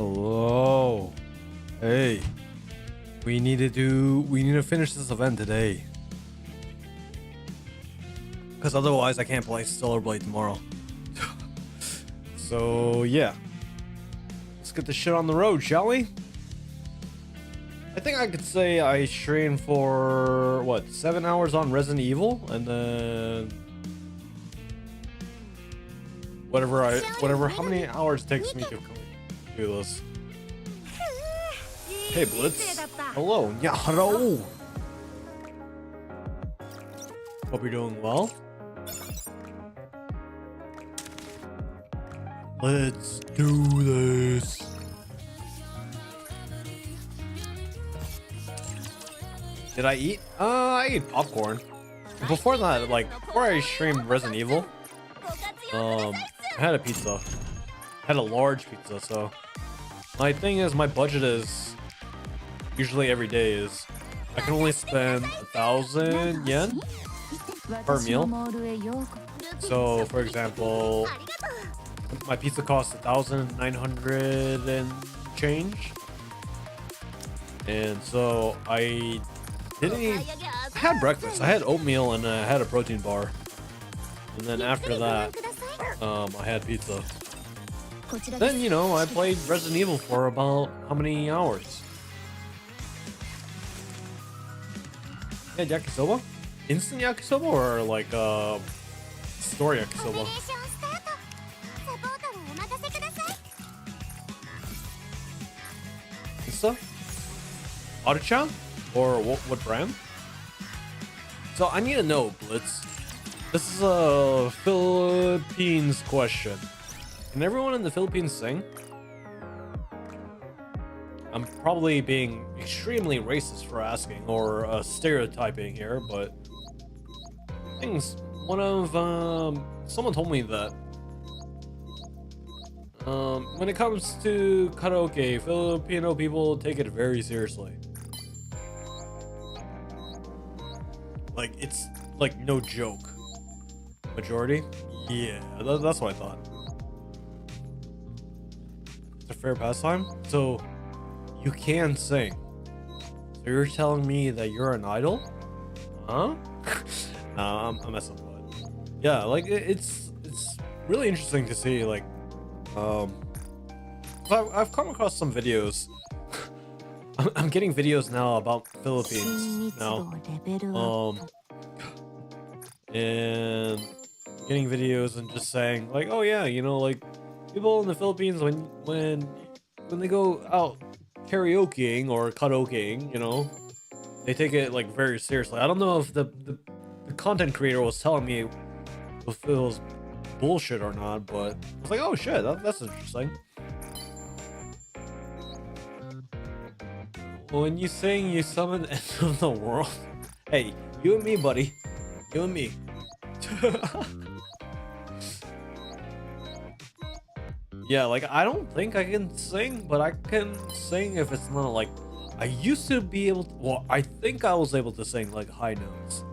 Hello. Hey. We need to finish this event today. Because otherwise I can't play Stellar Blade tomorrow. So yeah. Let's get this shit on the road, shall we? I think I could say I streamed for what, 7 hours on Resident Evil, and then how many hours it takes me to do this. Hey Blitz. Hello. Yeah, hello. Hope you're doing well. Let's do this. Did I eat? I ate popcorn. Before that, like, before I streamed Resident Evil, I had a pizza. I had a large pizza, so my thing is, my budget is usually every day is I can only spend 1,000 yen per meal. So, for example, my pizza costs 1,900 and change, and so I had breakfast. I had oatmeal and I had a protein bar, and then after that, I had pizza. Then, you know, I played Resident Evil for about how many hours? Yeah, yakisoba? Instant yakisoba or like story yakisoba? Insta? Aruchan? Or what brand? So I need to know, Blitz. This is a Philippines question. Can everyone in the Philippines sing? I'm probably being extremely racist for asking, or stereotyping here, but things. One of someone told me that when it comes to karaoke, Filipino people take it very seriously. Like, it's like no joke. Majority? Yeah, that's what I thought. It's a fair pastime. So you can sing. So you're telling me that you're an idol? Huh? Nah, I'm messing with it. Yeah, like it's really interesting to see. Like, I've come across some videos. I'm getting videos now about Philippines now. And getting videos and just saying like, oh yeah, you know, like people in the Philippines when they go out karaokeing or karaokeing, you know, they take it like very seriously. I don't know if the content creator was telling me if it was bullshit or not, but I was like, oh shit, that's interesting. When you sing, you summon the end of the world. Hey, you and me, buddy. You and me. Yeah, like, I don't think I can sing, but I can sing if it's not like... I used to be able to... Well, I think I was able to sing, like, high notes.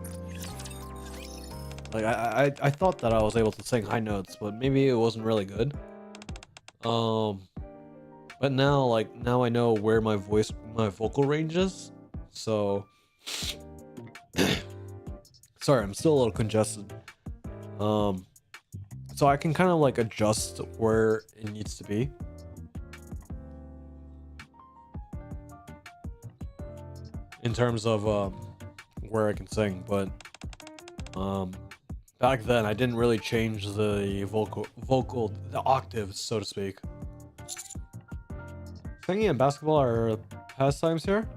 Like, I thought that I was able to sing high notes, but maybe it wasn't really good. But now, like, now I know where my vocal range is, so... Sorry, I'm still a little congested. So I can kind of, like, adjust where it needs to be. In terms of, where I can sing, but, back then I didn't really change the the octaves, so to speak. Singing and basketball are pastimes here?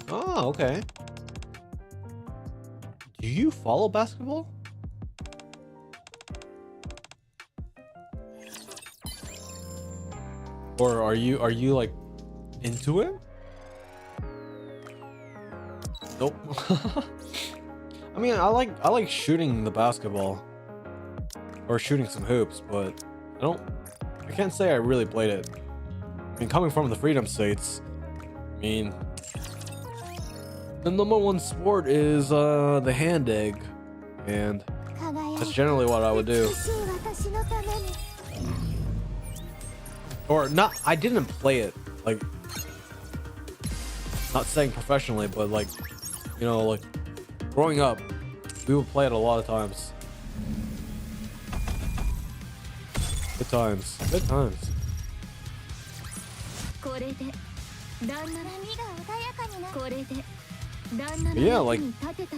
Oh, okay. Do you follow basketball? Or are you like into it? Nope. I mean, I like shooting the basketball or shooting some hoops, but I can't say I really played it. I mean, coming from the Freedom States, I mean, the #1 sport is the hand egg, and that's generally what I would do. or not. I didn't play it, like, not saying professionally, but like, you know, like growing up, we would play it a lot of times. Good times. Good times. But yeah, like,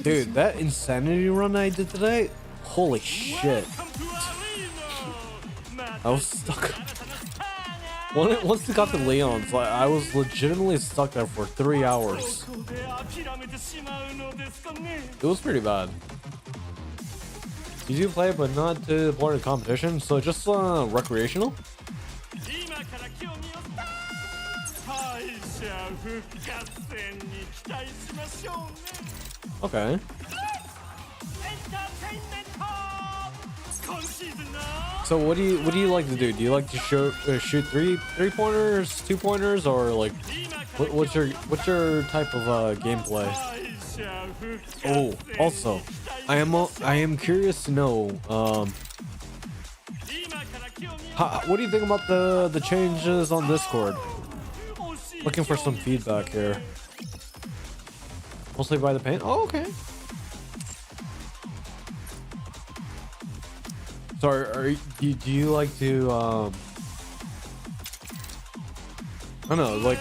dude, that insanity run I did today, holy shit. I was stuck. Once we got to Leon's, like, I was legitimately stuck there for 3 hours. It was pretty bad. You do play, but not to the point of competition, so just recreational. Okay. So what do you like to do? Do you like to shoot three-pointers, 2-pointers, or like what's your type of gameplay? Oh, also, I am curious to know what do you think about the changes on Discord? Looking for some feedback here. Mostly by the paint. Oh, okay. So do you like to I don't know, like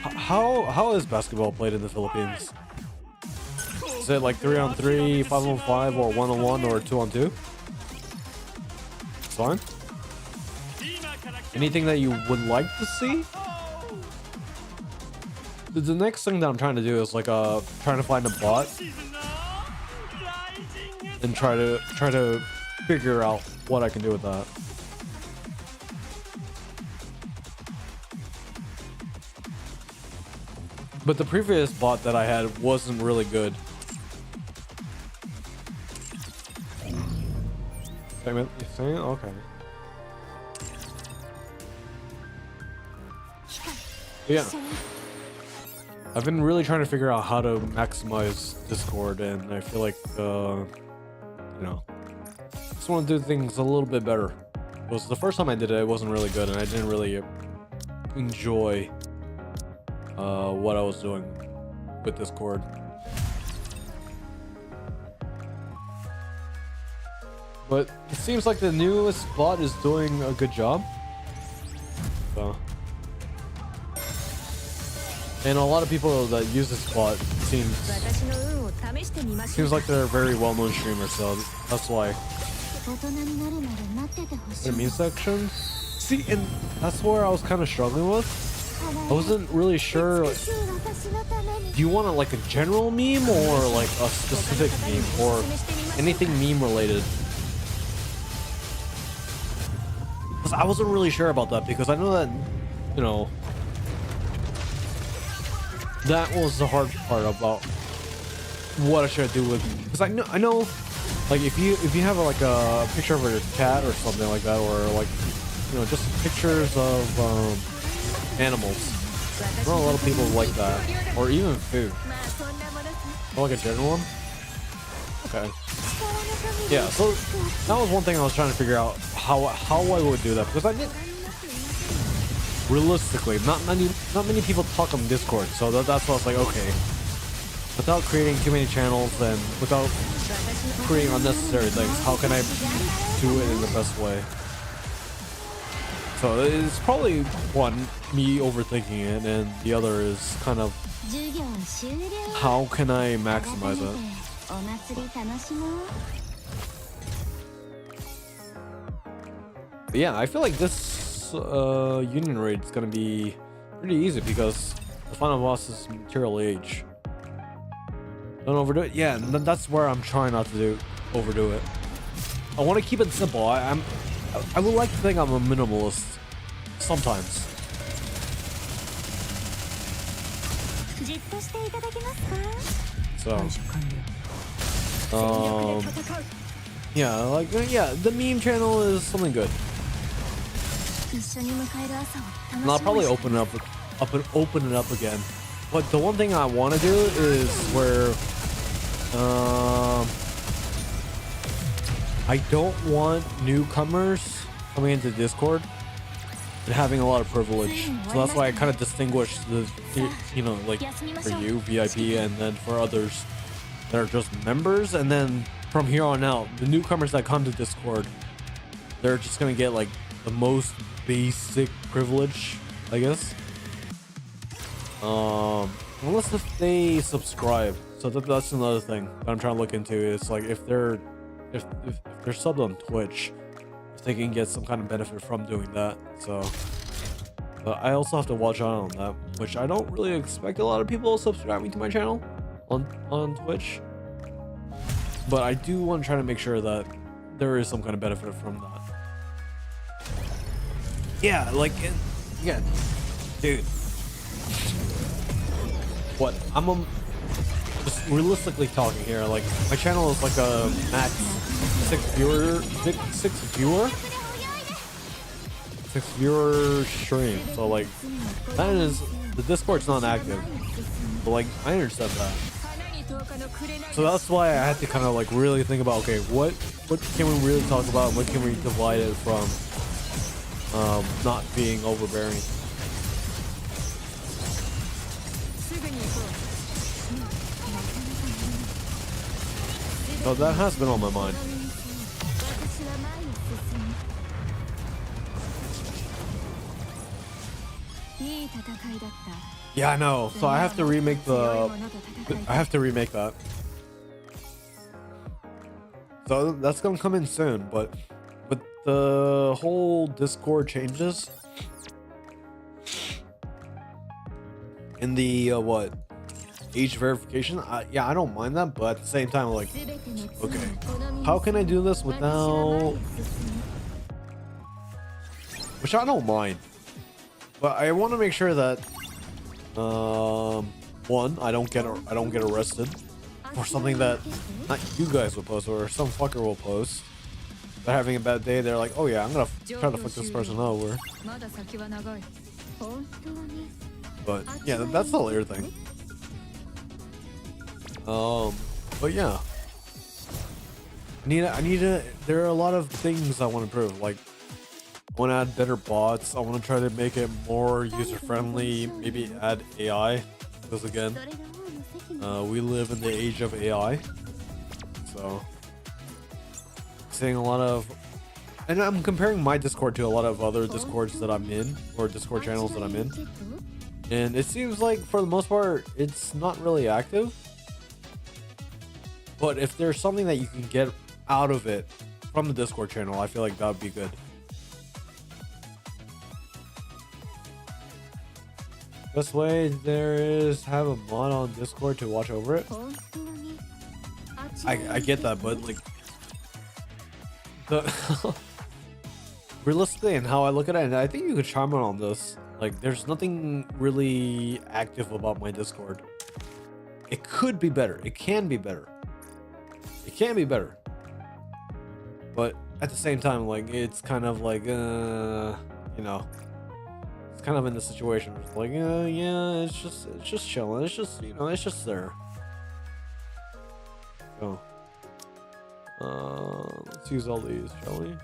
how is basketball played in the Philippines? Is it like 3-on-3, 5-on-5, or 1-on-1, or 2-on-2? It's fine. Anything that you would like to see? The next thing that I'm trying to do is like trying to find a bot and try to figure out what I can do with that. But the previous bot that I had wasn't really good. You saying? Okay. Yeah. I've been really trying to figure out how to maximize Discord, and I feel like, you know, I just want to do things a little bit better. Because the first time I did it, it wasn't really good, and I didn't really enjoy what I was doing with Discord. But it seems like the newest bot is doing a good job. So. And a lot of people that use this bot seems like they're very well-known streamers, so that's why. What it means section? See, and that's where I was kind of struggling with. I wasn't really sure. Do you want like a general meme or like a specific meme or anything meme related? Because I wasn't really sure about that, because I know that, you know, that was the hard part about what I should do with, because I know like if you have like a picture of a cat or something like that, or like, you know, just pictures of animals. Not a lot of people like that, or even food. Or like a general one. Okay. Yeah, so that was one thing I was trying to figure out how I would do that, because I didn't. Realistically, not many people talk on Discord, so that's why I was like, okay, without creating too many channels and without creating unnecessary things, how can I do it in the best way? So it's probably one, me overthinking it, and the other is kind of how can I maximize it? But yeah, I feel like this union raid is gonna be pretty easy, because the final boss is Material Age. Don't overdo it. Yeah, that's where I'm trying not to overdo it. I want to keep it simple. I would like to think I'm a minimalist sometimes. So yeah, like, yeah, the meme channel is something good. And I'll probably open it up again. But the one thing I want to do is where I don't want newcomers coming into Discord. and having a lot of privilege. So that's why I kind of distinguish the, you know, like for you, VIP, and then for others that are just members. And then from here on out, the newcomers that come to Discord, they're just gonna get like the most basic privilege, I guess. Unless if they subscribe. So that's another thing that I'm trying to look into. It's like if they're subbed on Twitch, if they can get some kind of benefit from doing that. So, but I also have to watch out on that, which I don't really expect a lot of people subscribing to my channel on Twitch. But I do want to try to make sure that there is some kind of benefit from that. Yeah, like, yeah, dude. What just realistically talking here, like my channel is like a max six viewer stream, so like that is, the Discord's not active, but like I understand that. So that's why I had to kind of like really think about, okay, what can we really talk about and what can we divide it from not being overbearing. So that has been on my mind. Yeah, I know. So I have to remake that. So that's gonna come in soon, but with the whole Discord changes in the what? Age verification, yeah, I don't mind that, but at the same time, like, okay, how can I do this without, which I don't mind, but I want to make sure that one, I don't get arrested for something that not you guys will post, or some fucker will post. They're having a bad day, they're like, oh yeah, I'm gonna try to fuck this person over. But yeah, that's the later thing. But yeah, I need to, there are a lot of things I want to improve. Like, I want to add better bots. I want to try to make it more user friendly, maybe add AI, because again, we live in the age of AI. So seeing a lot of, and I'm comparing my Discord to a lot of other Discords that I'm in, or Discord channels that I'm in, and it seems like for the most part it's not really active. But if there's something that you can get out of it from the Discord channel, I feel like that would be good. Best way there is have a mod on Discord to watch over it. I get that, but like the realistically, and how I look at it, and I think you could chime in on this. Like, there's nothing really active about my Discord. It could be better. It can be better. It can be better, but at the same time, like, it's kind of like, you know, it's kind of in the situation where it's like, yeah, it's just chilling. It's just, you know, it's just there. So, let's use all these, shall we?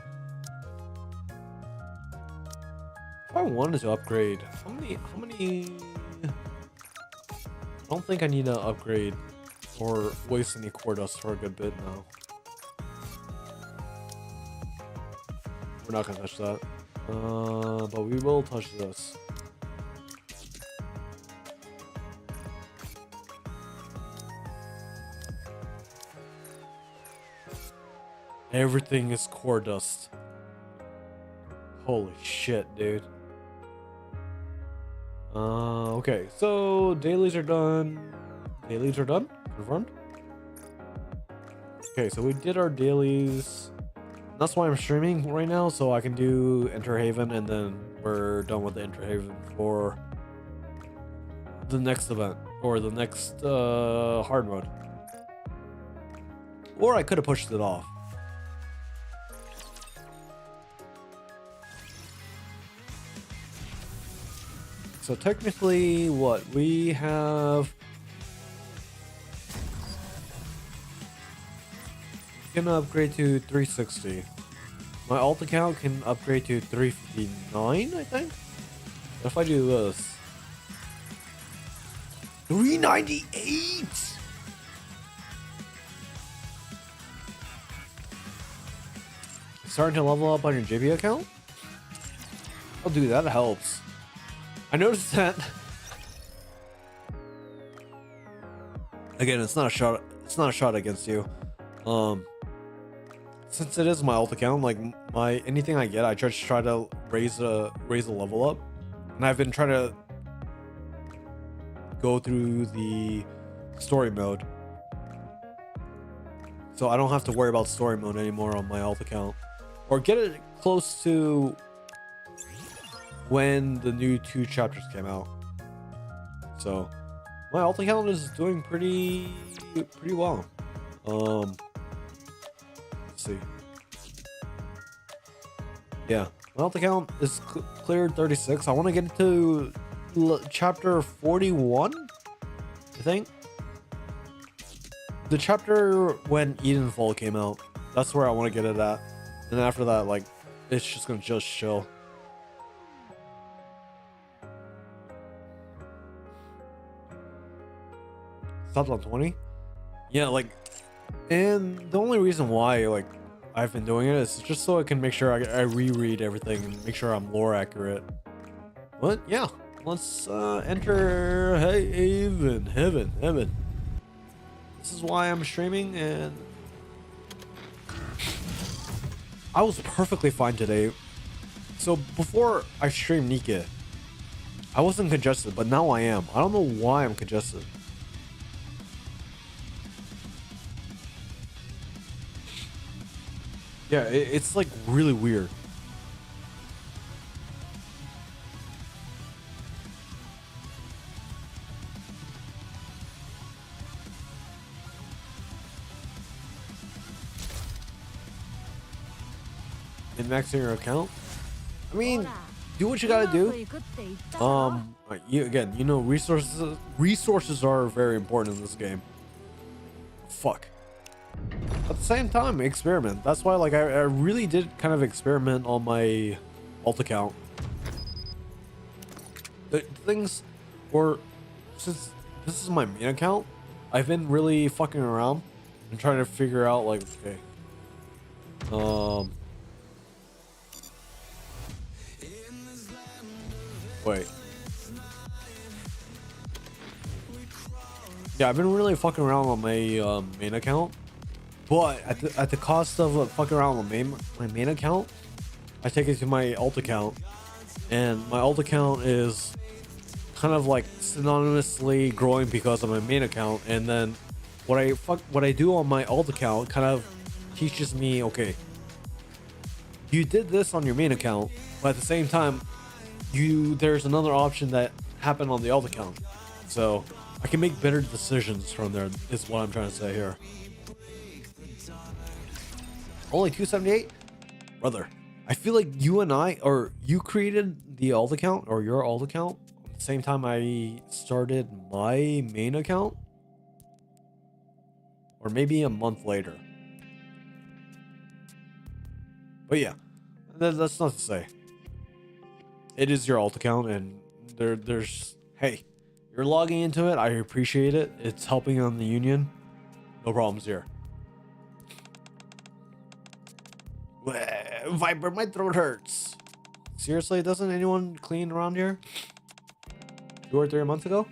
If I wanted to upgrade, how many? I don't think I need to upgrade or waste any core dust for a good bit now. We're not gonna touch that. But we will touch this. Everything is core dust. Holy shit, dude. Okay, so dailies are done. Dailies are done? Confirmed? Okay, so we did our dailies. That's why I'm streaming right now, so I can do Interhaven, and then we're done with the Interhaven for the next event, or the next hard mode. Or I could have pushed it off. So technically, what we have, gonna upgrade to 360. My alt account can upgrade to 359, I think. What if I do this? 398! Starting to level up on your JP account? Oh, dude, that helps. I noticed that. Again, it's not a shot. It's not a shot against you. Since it is my alt account, like anything I get, I just try to raise a level up, and I've been trying to go through the story mode, so I don't have to worry about story mode anymore on my alt account, or get it close to when the new 2 chapters came out. So my alt account is doing pretty well. Let's see. Yeah, my alt account is cleared 36. I want to get into chapter 41, I think. The chapter when Edenfall came out. That's where I want to get it at. And after that, like, it's just gonna just chill. Stopped on 20. Yeah, like, and the only reason why, like, I've been doing it is just so I can make sure I reread everything and make sure I'm lore accurate. But yeah, let's enter heaven. This is why I'm streaming, and I was perfectly fine today. So before I streamed Nikke, I wasn't congested, but now I am. I don't know why I'm congested. Yeah, it's like really weird. And maxing your account? I mean, do what you gotta do. Again, you know, resources are very important in this game. Fuck. At the same time, experiment. That's why, like, I really did kind of experiment on my alt account. The things were, since this is my main account, I've been really fucking around and trying to figure out, like, okay, wait. Yeah, I've been really fucking around on my main account. But at the cost of fucking around on my main account, I take it to my alt account, and my alt account is kind of like synonymously growing because of my main account. And then what I do on my alt account kind of teaches me, okay, you did this on your main account, but at the same time, there's another option that happened on the alt account, so I can make better decisions from there. Is what I'm trying to say here. Only 278? Brother, I feel like you created the alt account or your alt account at the same time I started my main account, or maybe a month later. But yeah, that's not to say. It is your alt account, and there's, hey, you're logging into it. I appreciate it. It's helping on the union. No problems here. Viper, my throat hurts. Seriously, doesn't anyone clean around here? 2 or 3 months ago?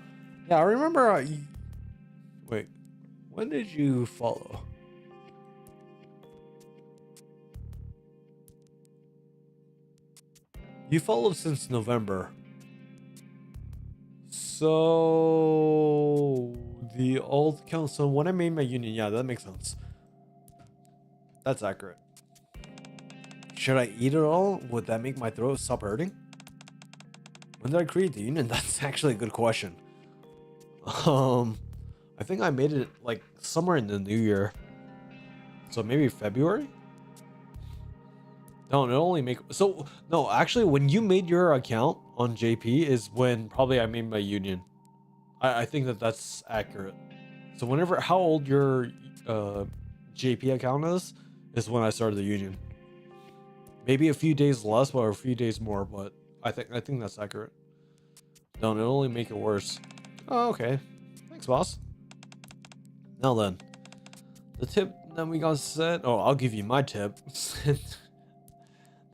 Yeah, I remember. Wait, when did you follow? You followed since November. So the alt account. So when I made my union, yeah, that makes sense. That's accurate. Should I eat it all? Would that make my throat stop hurting? When did I create the union? That's actually a good question. I think I made it like somewhere in the new year. So maybe February? No, it only make no, actually when you made your account on JP is when probably I made my union. I think that's accurate. So whenever how old your JP account is when I started the union. Maybe a few days less or a few days more, but I think that's accurate. Don't, it'll only make it worse. Oh, okay. Thanks, boss. Now then, the tip that we got set. Oh, I'll give you my tip.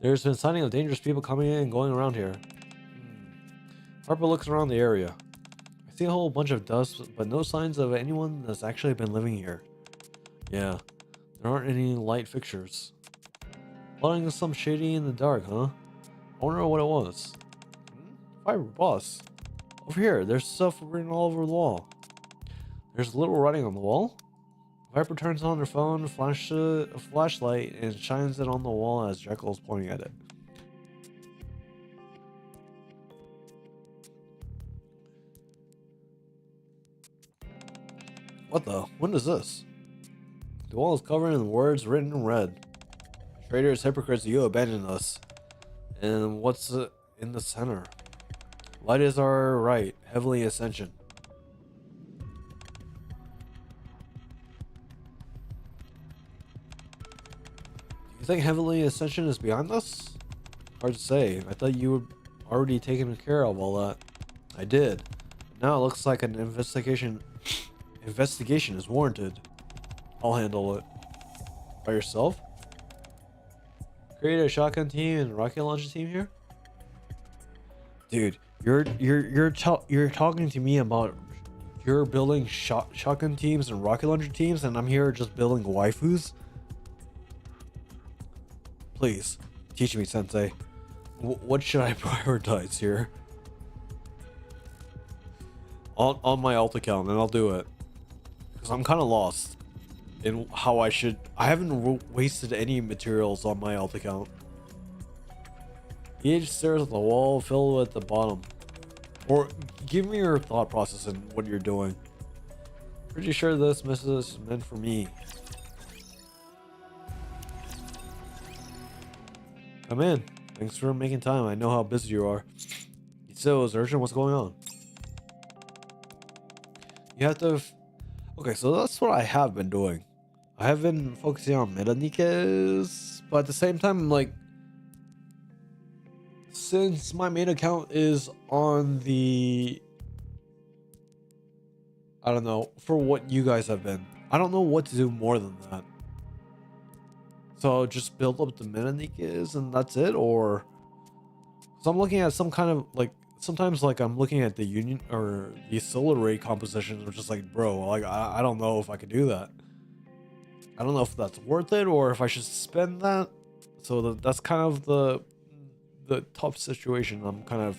There's been sighting of dangerous people coming in and going around here. Harper looks around the area. I see a whole bunch of dust, but no signs of anyone that's actually been living here. Yeah, there aren't any light fixtures. Plotting some shady in the dark, huh? I wonder what it was. Fire boss. Over here, there's stuff written all over the wall. There's little writing on the wall. Viper turns on her phone, flashes a flashlight, and shines it on the wall as Jekyll's pointing at it. What the? What is this? The wall is covered in words written in red. Traitors, hypocrites, you abandoned us. And what's in the center? Light is our right, heavenly ascension. You think heavenly ascension is behind us? Hard to say. I thought you were already taken care of all that. I did. Now it looks like an investigation is warranted. I'll handle it. By yourself? Create a shotgun team and rocket launcher team here? Dude, you're talking to me about you're building shotgun teams and rocket launcher teams, and I'm here just building waifus? Please, teach me, Sensei. What should I prioritize here? On my alt account, and I'll do it. Because I'm kind of lost in how I should... I haven't wasted any materials on my alt account. Each stares at the wall filled with the bottom. Or give me your thought process in what you're doing. Pretty sure this message is meant for me. Come in. Thanks for making time. I know how busy you are. So, is urgent? What's going on? You have to... Okay, so that's what I have been doing. I have been focusing on meta Nikkes, but at the same time, like... Since my main account is on the... I don't know, for what you guys have been. I don't know what to do more than that. So just build up the meta Nikkes and that's it, or... So I'm looking at some kind of, like... Sometimes, like, I'm looking at the union, or the solar ray compositions, which is like, bro, like, I don't know if I could do that. I don't know if that's worth it, or if I should spend that. So that's kind of the tough situation. I'm kind of,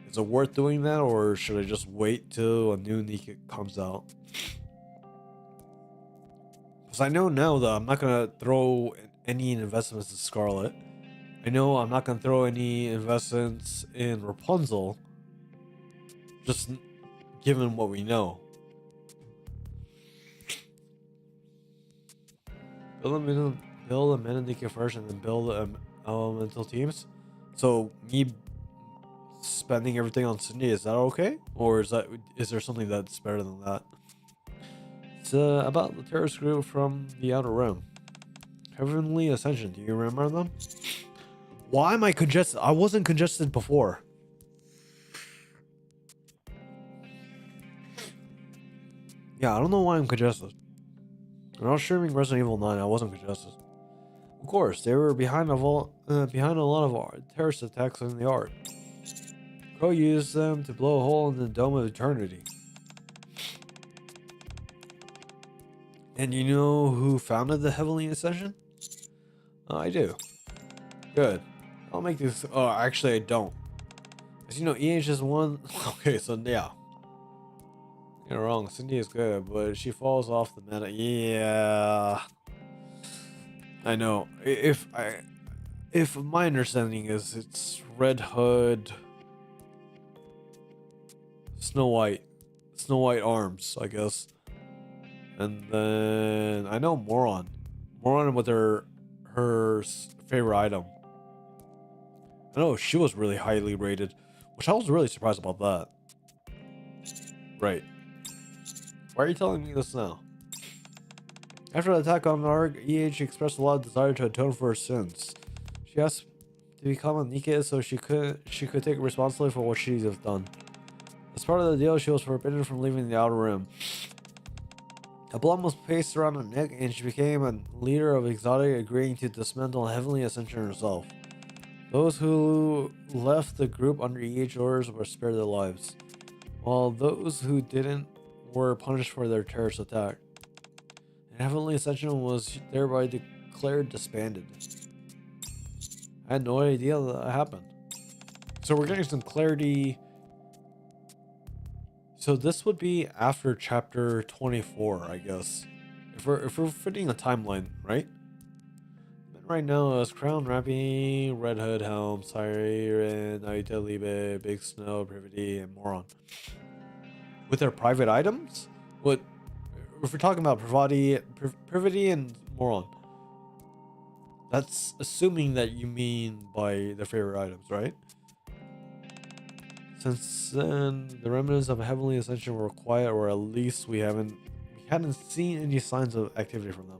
is it worth doing that, or should I just wait till a new Nikke comes out? Because I know now that I'm not gonna throw any investments in Scarlet. I know I'm not gonna throw any investments in Rapunzel. Just given what we know. Build a meta Nikke first and then build elemental teams. So me spending everything on Cindy, is that okay? Or is there something that's better than that? It's about the terrorist group from the Outer Rim. Heavenly Ascension, do you remember them? Why am I congested? I wasn't congested before. Yeah, I don't know why I'm congested. When I was streaming Resident Evil 9, I wasn't congested. Of course, they were behind a lot of terrorist attacks in the art. Crow used them to blow a hole in the Dome of Eternity. And you know who founded the Heavenly Ascension? I do. Good. I'll make this... Oh, actually, I don't. As you know, EH is one... Okay, so yeah. You're wrong. Cindy is good, but she falls off the meta. Yeah. I know. If my understanding is it's Red Hood... Snow White arms, I guess. And then... I know Moron. Moron with her favorite item. I know she was really highly rated, which I was really surprised about that. Right. Why are you telling me this now? After the attack on Arg, EH expressed a lot of desire to atone for her sins. She asked to become a Nikke so she could take responsibility for what she's done. As part of the deal, she was forbidden from leaving the Outer Rim. A blonde was placed around her neck, and she became a leader of Exotic, agreeing to dismantle Heavenly Ascension herself. Those who left the group under EH orders were spared their lives, while those who didn't were punished for their terrorist attack. And Heavenly Ascension was thereby declared disbanded. I had no idea that happened. So we're getting some clarity. So this would be after chapter 24, I guess. If we're fitting a timeline, right? And right now is Crown Rapping, Red Hood, Helm, Siren, Naita Libe, Big Snow, Privity, and Moron. With their private items? What if we're talking about Privity and Moron? That's assuming that you mean by their favorite items, right? Since then, the remnants of Heavenly Ascension were quiet, or at least we hadn't seen any signs of activity from them.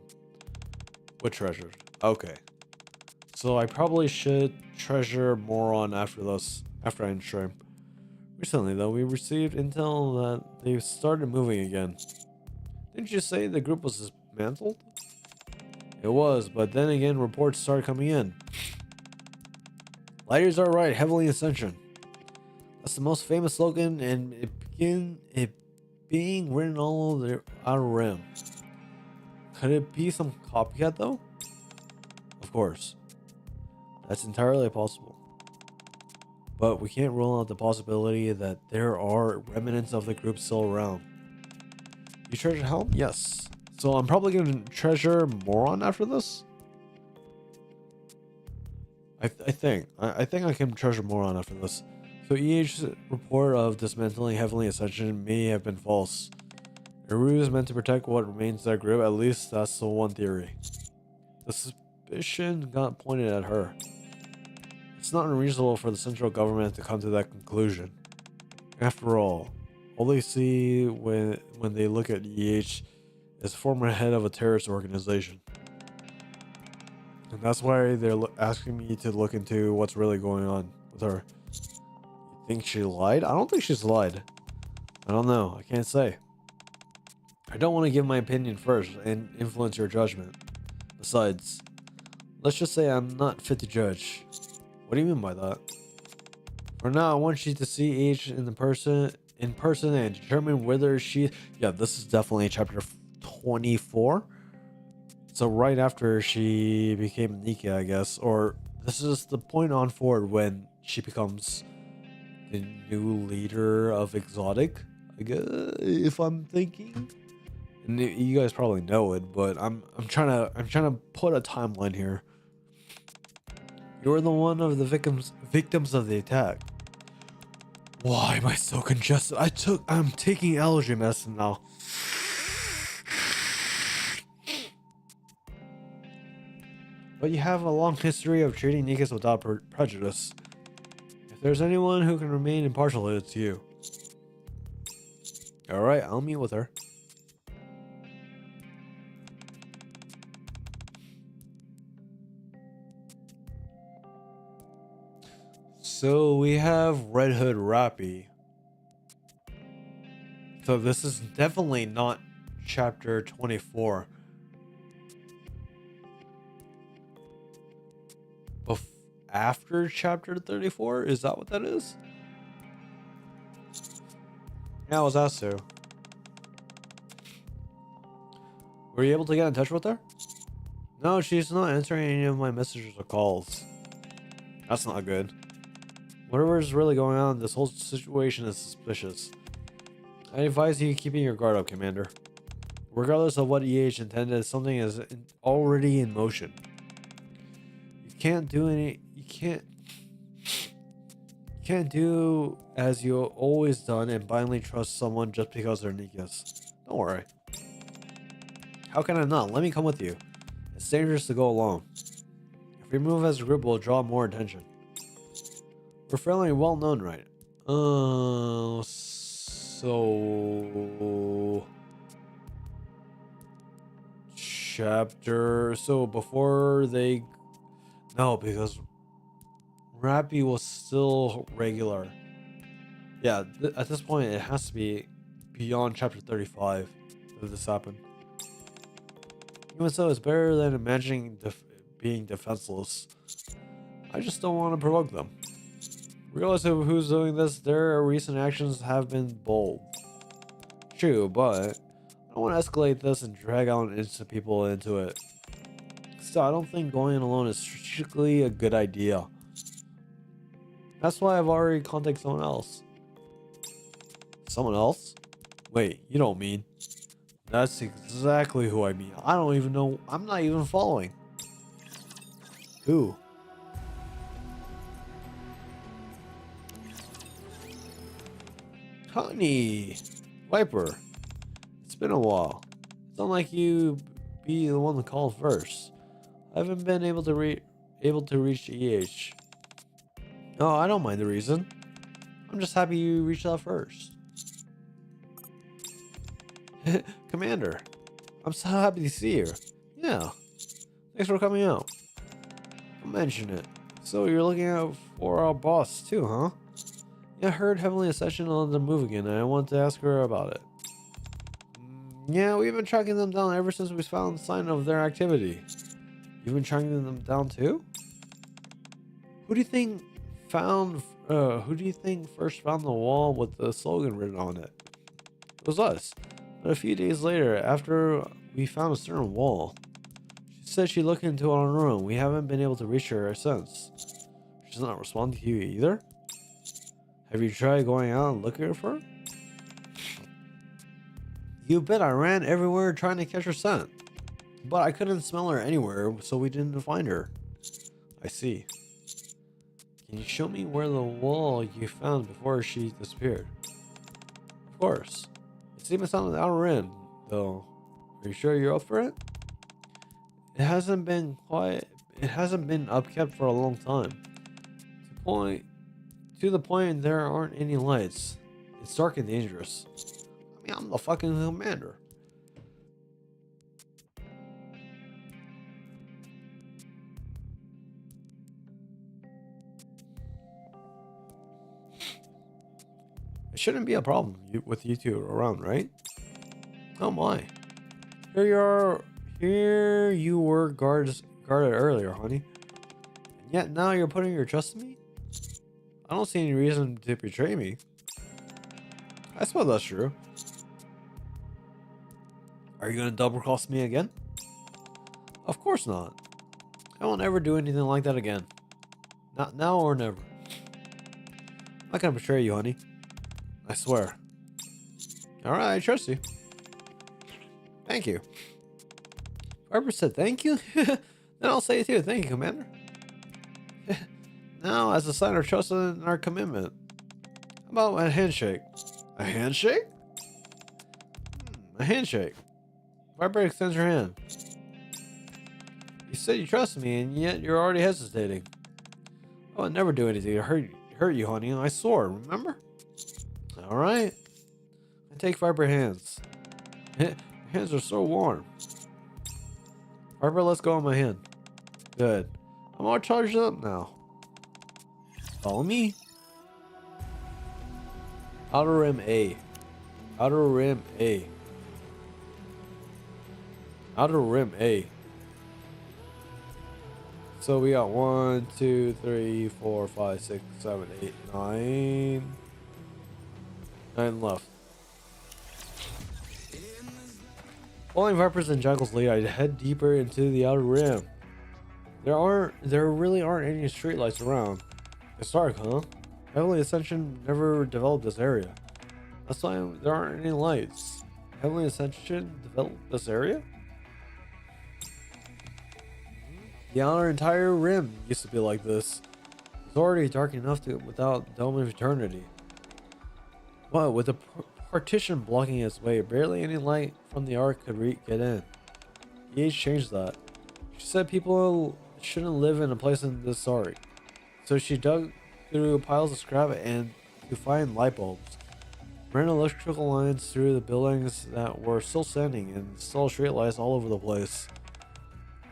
What treasures? Okay. So I probably should treasure Moron after I end stream. Recently though, we received intel that they started moving again. Didn't you say the group was dismantled? It was, but then again reports started coming in. Lighters are right, Heavenly Ascension. That's the most famous slogan, and it being written all over the Outer Rim. Could it be some copycat though? Of course. That's entirely possible. But we can't rule out the possibility that there are remnants of the group still around. You treasure Helm? Yes. So I'm probably going to treasure Moron after this? I think I can treasure Moron after this. So EH's report of dismantling Heavenly Ascension may have been false. Eru is meant to protect what remains of that group, at least that's the one theory. The suspicion got pointed at her. It's not unreasonable for the central government to come to that conclusion. After all they see when they look at EH is former head of a terrorist organization. And that's why they're asking me to look into what's really going on with her. Think she lied? I don't think she's lied. I don't know. I can't say. I don't want to give my opinion first and influence your judgment. Besides, let's just say I'm not fit to judge. What do you mean by that? For now, I want you to see H in person and determine whether she... Yeah, this is definitely chapter 24. So right after she became Nikke, I guess. Or this is the point on forward when she becomes the new leader of Exotic, I guess, if I'm thinking. And you guys probably know it, but I'm trying to put a timeline here. You're the one of the victims of the attack. Why am I so congested? I'm taking allergy medicine now. But you have a long history of treating Nikkes without prejudice. If there's anyone who can remain impartial, it's you. Alright, I'll meet with her. So we have Red Hood Rappy. So this is definitely not chapter 24. After chapter 34? Is that what that is? Yeah, I was asked to. Were you able to get in touch with her? No, she's not answering any of my messages or calls. That's not good. Whatever is really going on, this whole situation is suspicious. I advise you keeping your guard up, Commander. Regardless of what EH intended, something is already in motion. You can't do as you always done and blindly trust someone just because they're Nikkes. Don't worry. How can I not? Let me come with you. It's dangerous to go alone. If we move as a group, we'll draw more attention. We're fairly well known, right? So chapter. So before they No, because Rappy was still regular. Yeah, at this point, it has to be beyond chapter 35 that this happened. Even so, it's better than imagining being defenseless. I just don't want to provoke them. Regardless of who's doing this, their recent actions have been bold. True, but I don't want to escalate this and drag out innocent people into it. Still, I don't think going in alone is strategically a good idea. That's why I've already contacted someone else. Someone else? Wait, you don't mean? That's exactly who I mean. I don't even know. I'm not even following. Who? Honey! Viper! It's been a while. It's not like you be the one to call first. I haven't been able to reach EH. Oh, I don't mind the reason. I'm just happy you reached out first. Commander, I'm so happy to see you. Yeah, thanks for coming out. I'll mention it. So you're looking out for our boss too, huh? Yeah, I heard Heavenly Ascension on the move again, and I want to ask her about it. Yeah, we've been tracking them down ever since we found the sign of their activity. You've been tracking them down too? Who do you think first found the wall with the slogan written on it? It was us. But a few days later, after we found a certain wall, she said she looked into our room. We haven't been able to reach her since. She's not responding to you either? Have you tried going out and looking for her? You bet I ran everywhere trying to catch her scent. But I couldn't smell her anywhere, so we didn't find her. I see. Can you show me where the wall you found before she disappeared? Of course. It's even found on the outer rim, though. Are you sure you're up for it? It hasn't been upkept for a long time. To the point there aren't any lights. It's dark and dangerous. I mean, I'm the fucking commander. It shouldn't be a problem with you two around, right? Oh my. Here you were guarded earlier, honey. And yet now you're putting your trust in me? I don't see any reason to betray me. I suppose that's true. Are you gonna double cross me again? Of course not. I won't ever do anything like that again. Not now or never. I'm not gonna betray you, honey. I swear. Alright, I trust you. Thank you. Barbara said thank you? Then I'll say it too. Thank you, Commander. Now, as a sign of trust and our commitment. How about a handshake? A handshake? A handshake. Barbara extends her hand. You said you trust me, and yet you're already hesitating. I would never do anything to hurt you, honey. I swore, remember? Alright. I take Viper hands. Your hands are so warm. Viper, let's go on my hand. Good. I'm all charged up now. Follow me. Outer rim A. Outer rim A. Outer rim A. So we got 1, 2, 3, 4, 5, 6, 7, 8, 9. 9 left. Following Vipers and Jackal's lead, I head deeper into the outer rim. There really aren't any streetlights around. It's dark, huh? Heavenly Ascension never developed this area. That's why there aren't any lights. Heavenly Ascension developed this area? The outer entire rim used to be like this. It's already dark enough without Dome of Eternity. But with the partition blocking its way, barely any light from the Ark could get in. EH changed that. She said people shouldn't live in a place in this sorry. So she dug through piles of scrap and to find light bulbs. Ran electrical lines through the buildings that were still standing and installed streetlights all over the place.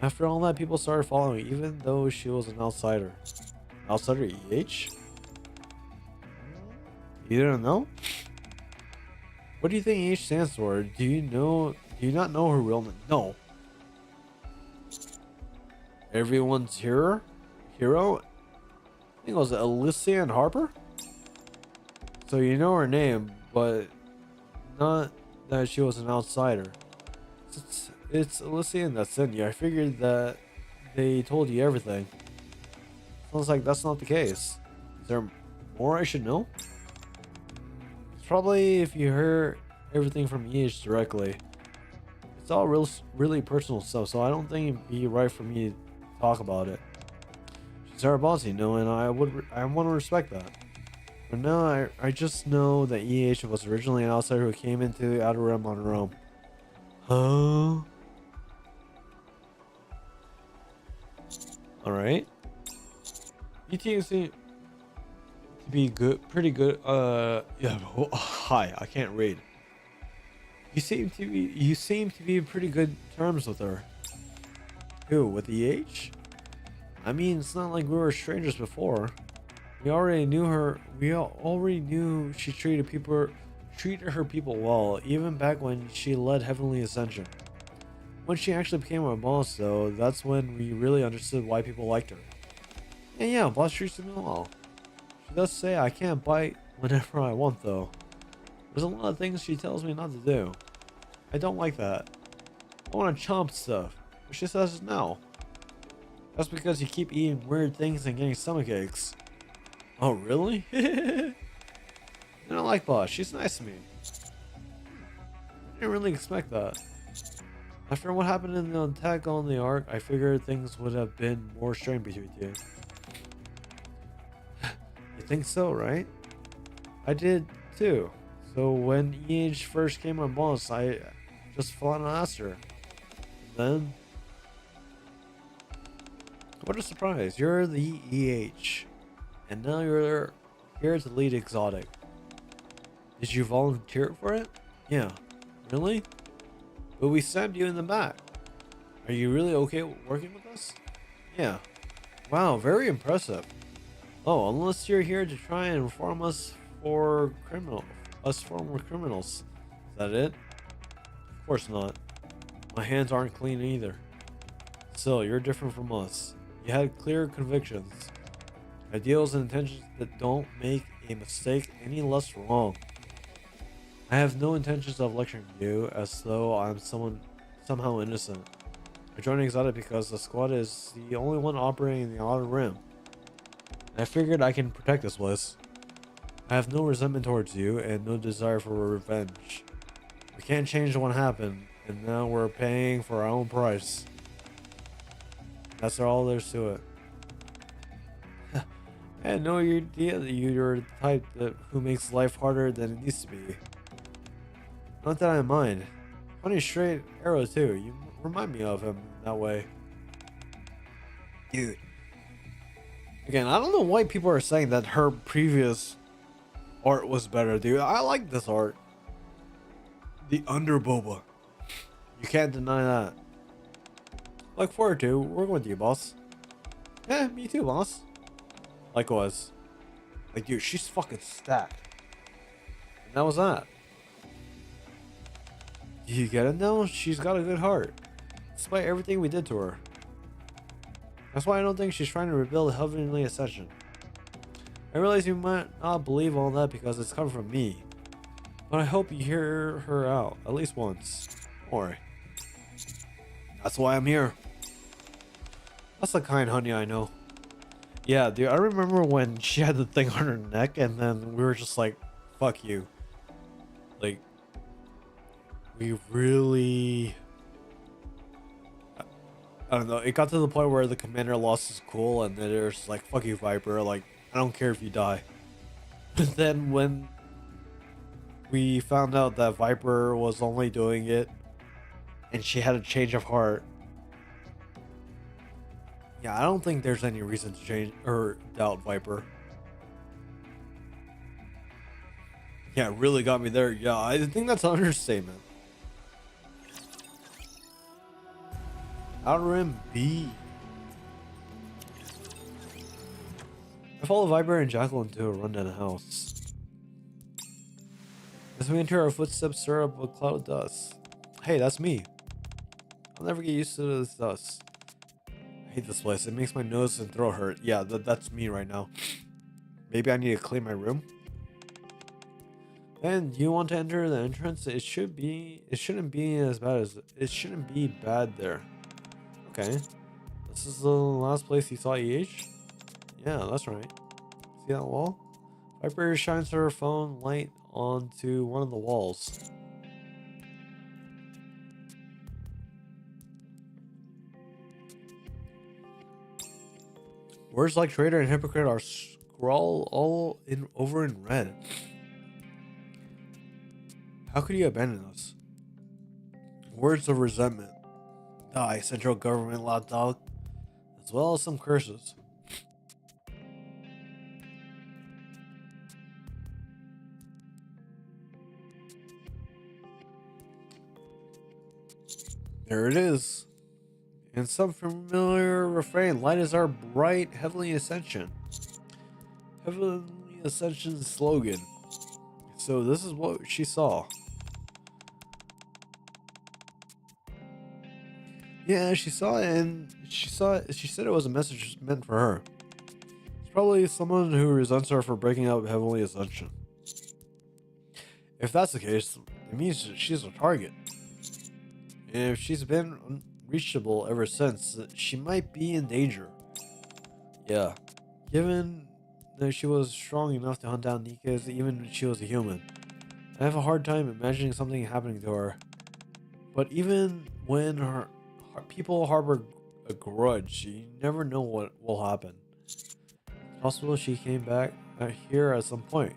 After all that, people started following, even though she was an outsider. Outsider EH? You didn't know? What do you think EH stands for? Do you know? Do you not know her real name? No. Everyone's hero? Hero? I think it was Alicia and Harper? So you know her name, but not that she was an outsider. It's Alicia and that's it. Yeah, I figured that they told you everything. Sounds like that's not the case. Is there more I should know? It's probably if you heard everything from EH directly. It's all really personal stuff, so I don't think it'd be right for me to talk about it. She's our boss, you know, and I want to respect that. But now I just know that EH was originally an outsider who came into the Outer Realm on her own. Huh? Alright. You two seem to be good, pretty good. Yeah. Hi, I can't read. You seem to be in pretty good terms with her. Who? With EH? I mean, it's not like we were strangers before. We already knew her. We already knew she treated her people well, even back when she led Heavenly Ascension. When she actually became our boss, though, that's when we really understood why people liked her. And yeah, boss treats me well. She does say I can't bite whenever I want, though. There's a lot of things she tells me not to do. I don't like that. I want to chomp stuff, but she says no. That's because you keep eating weird things and getting stomach aches. Oh, really? I don't like boss. She's nice to me. I didn't really expect that. After what happened in the attack on the Ark, I figured things would have been more strained between you. You think so, right? I did too. So when EH first came on boss, I just flat out asked her. And then, what a surprise! You're the EH, and now you're here to lead Exotic. Did you volunteer for it? Yeah. Really? But we stabbed you in the back. Are you really okay working with us? Yeah. Wow, very impressive. Oh, unless you're here to try and reform us former criminals. Is that it? Of course not. My hands aren't clean either. Still, you're different from us. You had clear convictions. Ideals and intentions that don't make a mistake any less wrong. I have no intentions of lecturing you as though I'm somehow innocent. I joined Exotic because the squad is the only one operating in the Outer Rim. And I figured I can protect this place. I have no resentment towards you and no desire for revenge. We can't change what happened, and now we're paying for our own price. That's all there's to it. I had no idea that you're the type who makes life harder than it needs to be. Not that I mind. Funny straight arrow too. You remind me of him that way. Dude. Again, I don't know why people are saying that her previous art was better, dude. I like this art. The Underboba. You can't deny that. Look forward to working with you, boss. Yeah, me too, boss. Likewise. Like, dude, she's fucking stacked. And that was that. You get it now? She's got a good heart. Despite everything we did to her. That's why I don't think she's trying to rebuild Heavenly Ascension. I realize you might not believe all that because it's coming from me. But I hope you hear her out, at least once. Don't worry. That's why I'm here. That's the kind honey I know. Yeah, dude, I remember when she had the thing on her neck and then we were just like, fuck you. Like, we really... I don't know, it got to the point where the commander lost his cool and then there's like, fuck you, Viper, like, I don't care if you die. But then when we found out that Viper was only doing it and she had a change of heart, yeah, I don't think there's any reason to change or doubt Viper. Yeah, it really got me there. Yeah, I think that's an understatement. Outer Rim B. I follow Viper and Jackal into a rundown house. As we enter, our footsteps stir up a cloud of dust. Hey, that's me. I'll never get used to this dust. I hate this place. It makes my nose and throat hurt. Yeah, that's me right now. Maybe I need to clean my room. And you want to enter the entrance? It shouldn't be as bad as it shouldn't be bad there. Okay. This is the last place you saw EH? Yeah, that's right. See that wall? Viper shines her phone light onto one of the walls. Words like traitor and hypocrite are scrawled all over in red. How could you abandon us? Words of resentment. Die, central government lapdog. As well as some curses. There it is. And some familiar refrain. Light is our bright heavenly ascension. Heavenly ascension slogan. So this is what she saw. Yeah, she saw it, and she said it was a message meant for her. It's probably someone who resents her for breaking up Heavenly Ascension. If that's the case, it means she's a target. And if she's been unreachable ever since, she might be in danger. Yeah, given that she was strong enough to hunt down Nikke even when she was a human. I have a hard time imagining something happening to her. But even when her people harbor a grudge, you never know what will happen. It's possible she came back here at some point.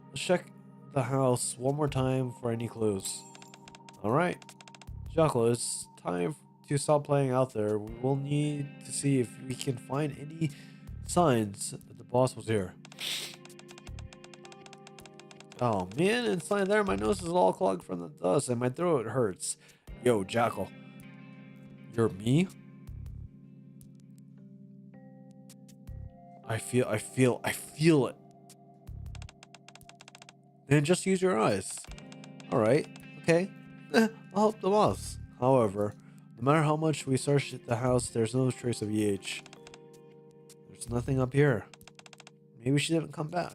Let's check the house one more time for any clues. Alright. Jackal, it's time to stop playing out there. We will need to see if we can find any signs that the boss was here. Oh man, inside there my nose is all clogged from the dust and my throat hurts. Yo, Jackal. You're me? I feel it. Then just use your eyes. Alright, okay. I'll help the boss. However, no matter how much we search the house, there's no trace of EH. There's nothing up here. Maybe she didn't come back.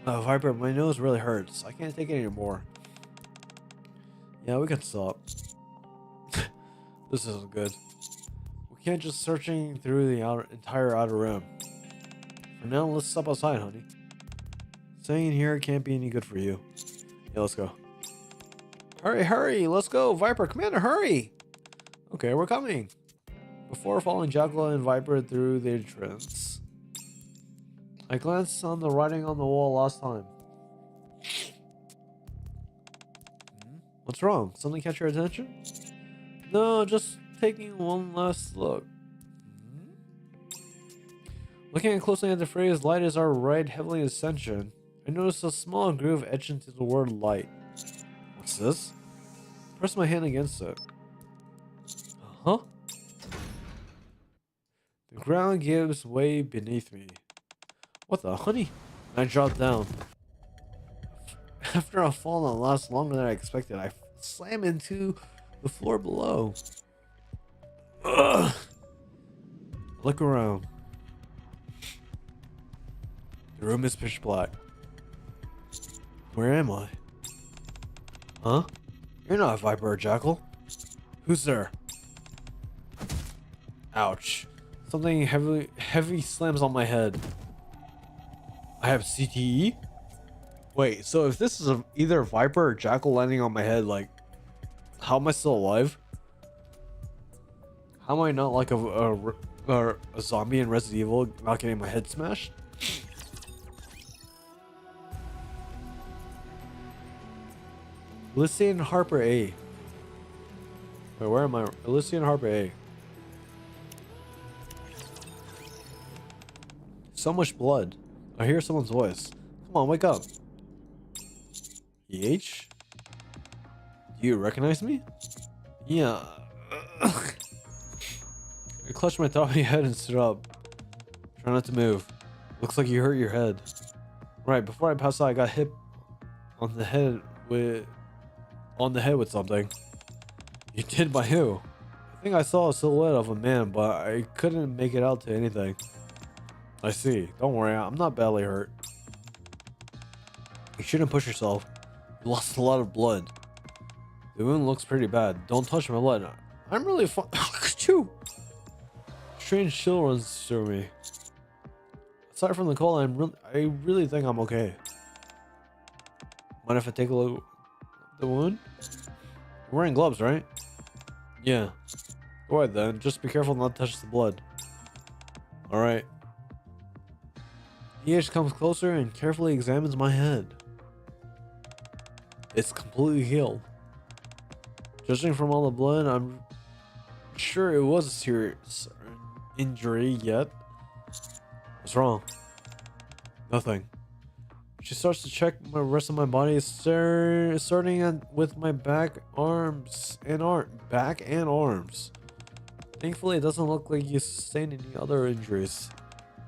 Viper, my nose really hurts. I can't take it anymore. Yeah, we can stop. This isn't good. We can't just searching through the entire outer rim. For now, let's step outside, honey. Staying here can't be any good for you. Yeah, let's go. Hurry, hurry, let's go. Viper, Commander, hurry. Okay, we're coming. Before following Jackal and Viper through the entrance, I glanced on the writing on the wall last time. What's wrong? Something catch your attention? No, just taking one last look. Looking closely at the phrase, light is our right heavenly ascension, I noticed a small groove etched into the word light. What's this? Press my hand against it. Huh? The ground gives way beneath me. What the honey? I dropped down. After a fall that lasts longer than I expected, I slam into the floor below. Ugh. Look around. The room is pitch black. Where am I? Huh? You're not a Viper or Jackal. Who's there? Ouch. Something heavy slams on my head. I have CTE? Wait, so if this is either Viper or Jackal landing on my head, like, how am I still alive? How am I not like a zombie in Resident Evil not getting my head smashed? Elysian Harper A. Wait, where am I? Elysian Harper A. So much blood. I hear someone's voice. Come on, wake up. EH? Do you recognize me? Yeah. I clutched my top of my head and stood up. Try not to move. Looks like you hurt your head. Right, before I passed out, I got hit on the head with something. You did? By who? I think I saw a silhouette of a man, but I couldn't make it out to anything. I see. Don't worry, I'm not badly hurt. You shouldn't push yourself. You lost a lot of blood. The wound looks pretty bad. Don't touch my blood. I'm really fine. Achoo! Strange chill runs through me. Aside from the cold, I really think I'm okay. Mind if I take a look at the wound? You're wearing gloves, right? Yeah. Go ahead then. Just be careful not to touch the blood. Alright. EH comes closer and carefully examines my head. It's completely healed. Judging from all the blood, I'm sure it was a serious injury yet. What's wrong? Nothing. She starts to check the rest of my body, starting with my back and arms. Thankfully, it doesn't look like you sustained any other injuries.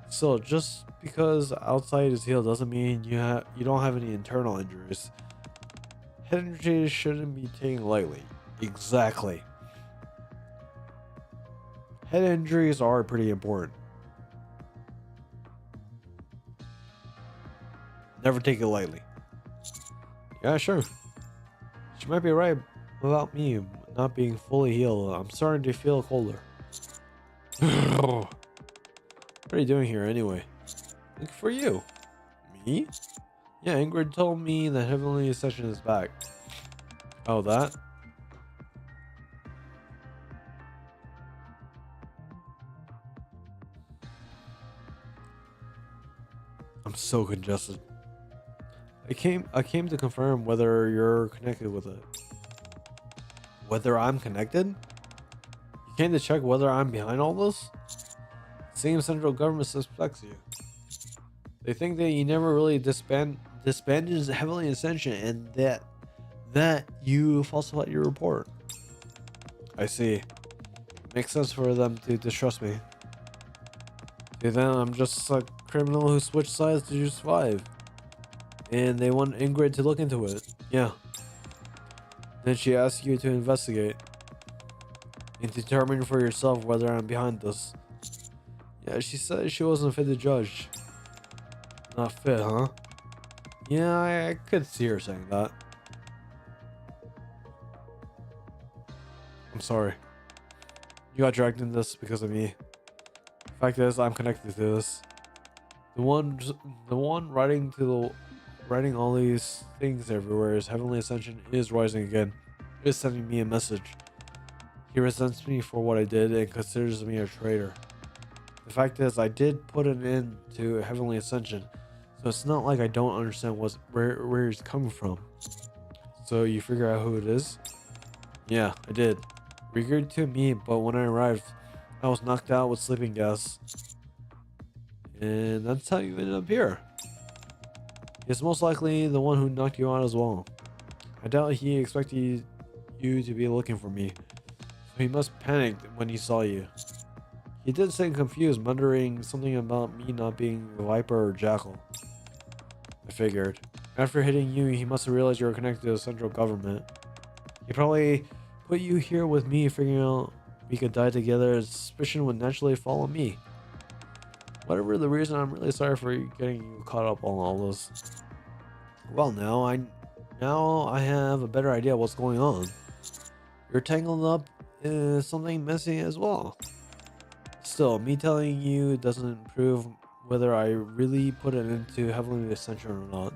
Still, just because outside is healed doesn't mean you don't have any internal injuries. Head injuries shouldn't be taken lightly. Exactly. Head injuries are pretty important. Never take it lightly. Yeah, sure. She might be right about me not being fully healed. I'm starting to feel colder. What are you doing here anyway? Looking for you. Me? Yeah, Ingrid told me that Heavenly Ascension is back. Oh, that? I'm so congested. I came to confirm whether you're connected with it. Whether I'm connected? You came to check whether I'm behind all this? Seems central government suspects you. They think that you never really disbanded Heavenly Ascension and that you falsified your report. I see. Makes sense for them to distrust me. See, then I'm just a criminal who switched sides to survive. And they want Ingrid to look into it. Yeah. Then she asked you to investigate and determine for yourself whether I'm behind this. Yeah, she said she wasn't fit to judge. Not fit, huh? Yeah, I could see her saying that. I'm sorry. You got dragged into this because of me. The fact is, I'm connected to this. The one writing all these things everywhere is Heavenly Ascension is rising again. He is sending me a message. He resents me for what I did and considers me a traitor. The fact is, I did put an end to Heavenly Ascension, so it's not like I don't understand where he's coming from. So you figure out who it is? Yeah, I did. Figured to me, but when I arrived, I was knocked out with sleeping gas. And that's how you ended up here. He's most likely the one who knocked you out as well. I doubt he expected you to be looking for me, so he must panic when he saw you. He did seem confused, muttering something about me not being Viper or Jackal. I figured. After hitting you, he must have realized you were connected to the central government. He probably put you here with me, figuring out we could die together, and suspicion would naturally fall on me. Whatever the reason, I'm really sorry for getting you caught up on all this. Well, now I have a better idea what's going on. You're tangled up in something messy as well. Still, me telling you doesn't prove whether I really put it into Heavenly Ascension or not.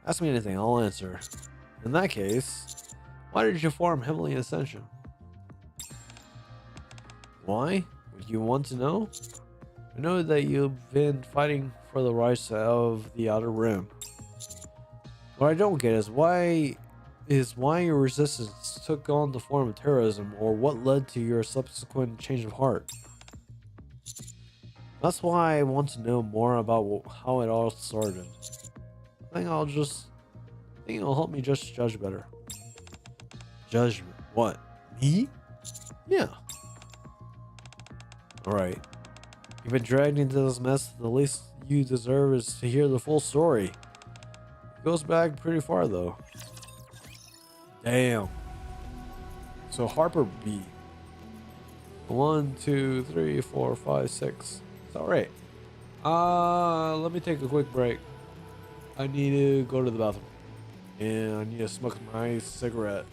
Ask me anything, I'll answer. In that case, why did you form Heavenly Ascension? Why? Would you want to know? I know that you've been fighting for the rights of the Outer Rim. What I don't get is why your resistance took on the form of terrorism, or what led to your subsequent change of heart. That's why I want to know more about how it all started. I think it'll help me just judge better. Judgment? What? Me? Yeah. Alright. You've been dragged into this mess. The least you deserve is to hear the full story. It goes back pretty far, though. Damn. So Harper B. 1, 2, 3, 4, 5, 6. It's alright. Let me take a quick break. I need to go to the bathroom. And I need to smoke my cigarette.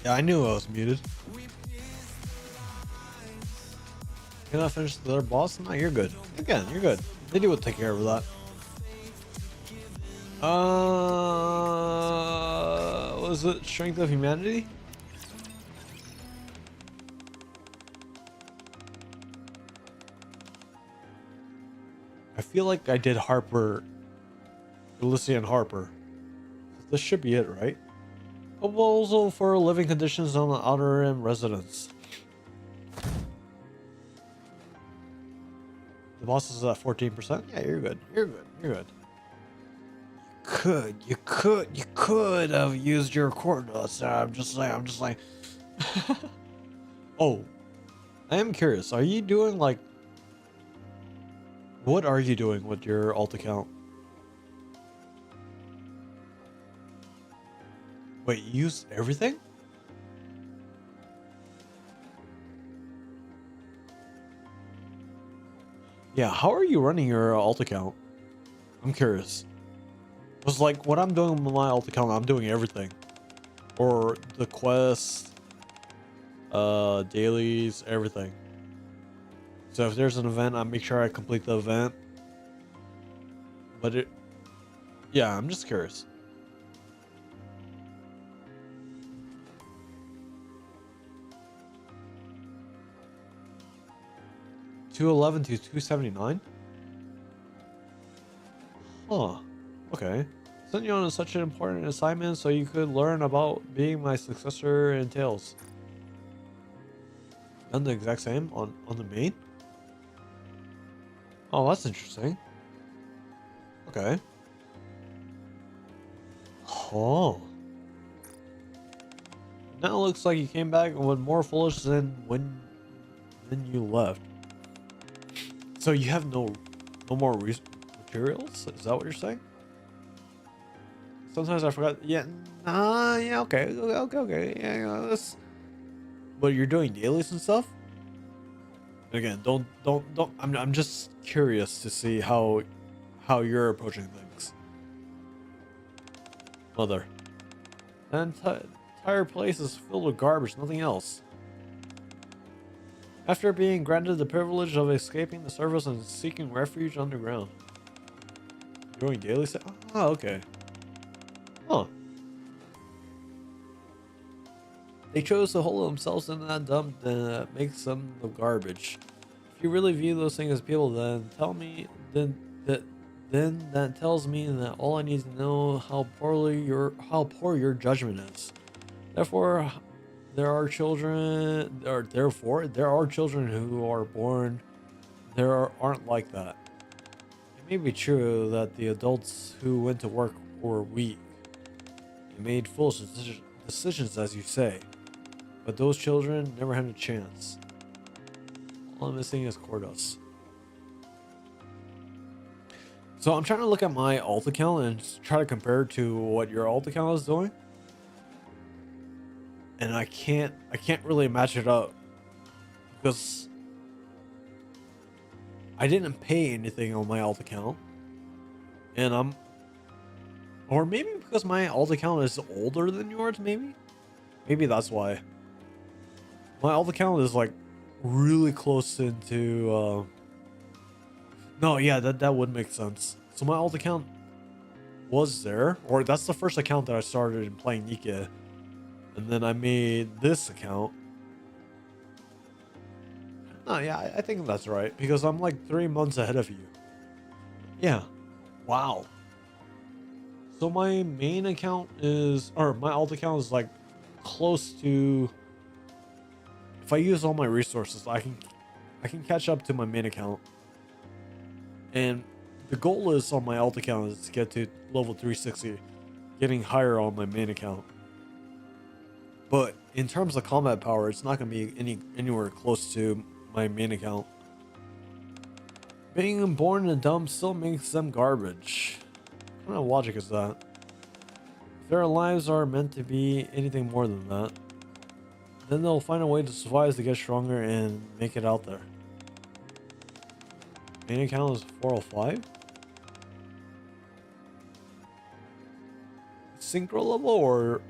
Yeah, I knew I was muted. Can I finish the other boss? No, you're good. Again, you're good. They will take care of that. Was it Strength of Humanity? I feel like I did Harper, Elysian and Harper. This should be it, right? Proposal for living conditions on the outer rim residence. The boss is at 14%. Yeah, you're good. You're good. You're good. You could have used your coordinates. I'm just saying. Oh, I am curious. Are you doing like, what are you doing with your alt account? Wait, you use everything? Yeah, how are you running your alt account? I'm curious. Because like what I'm doing with my alt account, I'm doing everything. Or the quests, dailies, everything. So if there's an event, I make sure I complete the event. But yeah, I'm just curious. $211 to $279? Huh. Okay. Sent you on such an important assignment so you could learn about being my successor in Tales. Done the exact same on the main? Oh, that's interesting. Okay. Oh. Now it looks like you came back with more foolish than when you left. So you have no more materials? Is that what you're saying? Sometimes I forgot. Yeah, nah, yeah, okay. Yeah, that's. But you're doing dailies and stuff. Again, don't. I'm just curious to see how you're approaching things. Mother, the entire place is filled with garbage, nothing else. After being granted the privilege of escaping the surface and seeking refuge underground. Doing daily set? Oh, okay. Huh. They chose to hold themselves in that dump that makes them the garbage. If you really view those things as people, then tell me then that tells me that all I need to know how poor your judgment is. Therefore there are children who are born aren't like that. It may be true that the adults who went to work were weak. They made foolish decisions, as you say. But those children never had a chance. All I'm missing is Cordos. So I'm trying to look at my alt account and try to compare to what your alt account is doing. And I can't really match it up. Because I didn't pay anything on my alt account. And or maybe because my alt account is older than yours, maybe? Maybe that's why. My alt account is like really close into no, yeah, that would make sense. So my alt account was there, or that's the first account that I started in playing Nikke. And then I made this account. No, yeah, I think that's right, because I'm like 3 months ahead of you. Yeah. Wow. So my main account is, or my alt account is like close to, if I use all my resources, I can catch up to my main account. And the goal is on my alt account is to get to level 360, getting higher on my main account. But in terms of combat power, it's not going to be anywhere close to my main account. Being born in a dump still makes them garbage. What kind of logic is that? If their lives are meant to be anything more than that, then they'll find a way to survive to get stronger and make it out there. Main account is 405. Synchro level or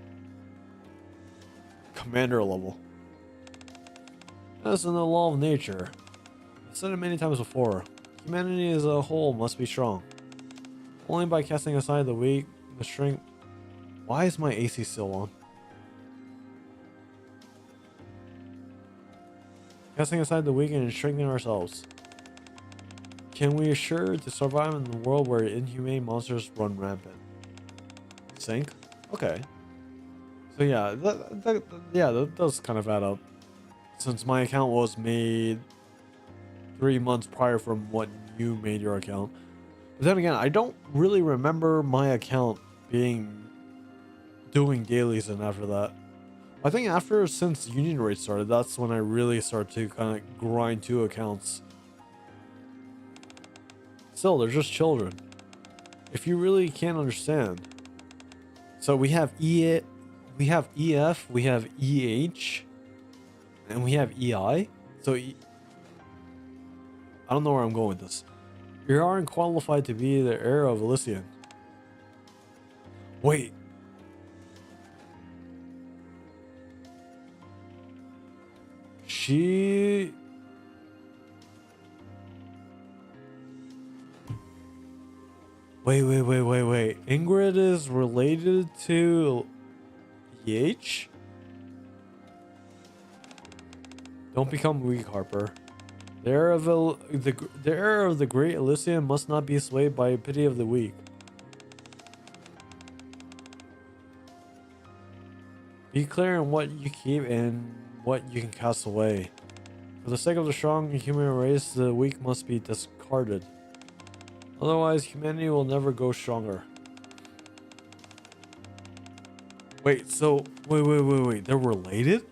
commander level. As in the law of nature, I've said it many times before, humanity as a whole must be strong. Only by casting aside the weak, the strength... Why is my AC still on? Casting aside the weak and strengthening ourselves. Can we assure to survive in the world where inhumane monsters run rampant? Sink? Okay. So yeah, that does kind of add up. Since my account was made 3 months prior from when you made your account. But then again, I don't really remember my account doing dailies and after that. I think since Union Raid started, that's when I really started to kind of grind 2 accounts. Still, they're just children. If you really can't understand. So we have EF, we have EH, and we have EI. So I don't know where I'm going with this. You aren't qualified to be the heir of Elysian. Wait. She... Wait. Ingrid is related to EH? Don't become weak, Harper. The heir of the great Elysian must not be swayed by pity of the weak. Be clear in what you keep and what you can cast away. For the sake of the strong human race, the weak must be discarded. Otherwise, humanity will never go stronger. Wait, so... Wait. They're related?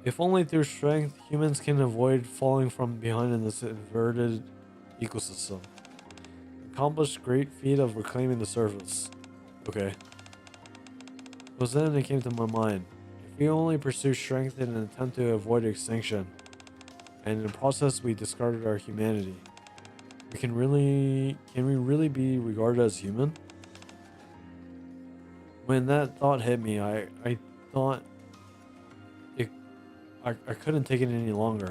If only through strength, humans can avoid falling from behind in this inverted ecosystem. Accomplish great feat of reclaiming the surface. Okay. It was then it came to my mind. If we only pursue strength in an attempt to avoid extinction, and in the process we discarded our humanity, can we really be regarded as human? When that thought hit me, I thought I couldn't take it any longer.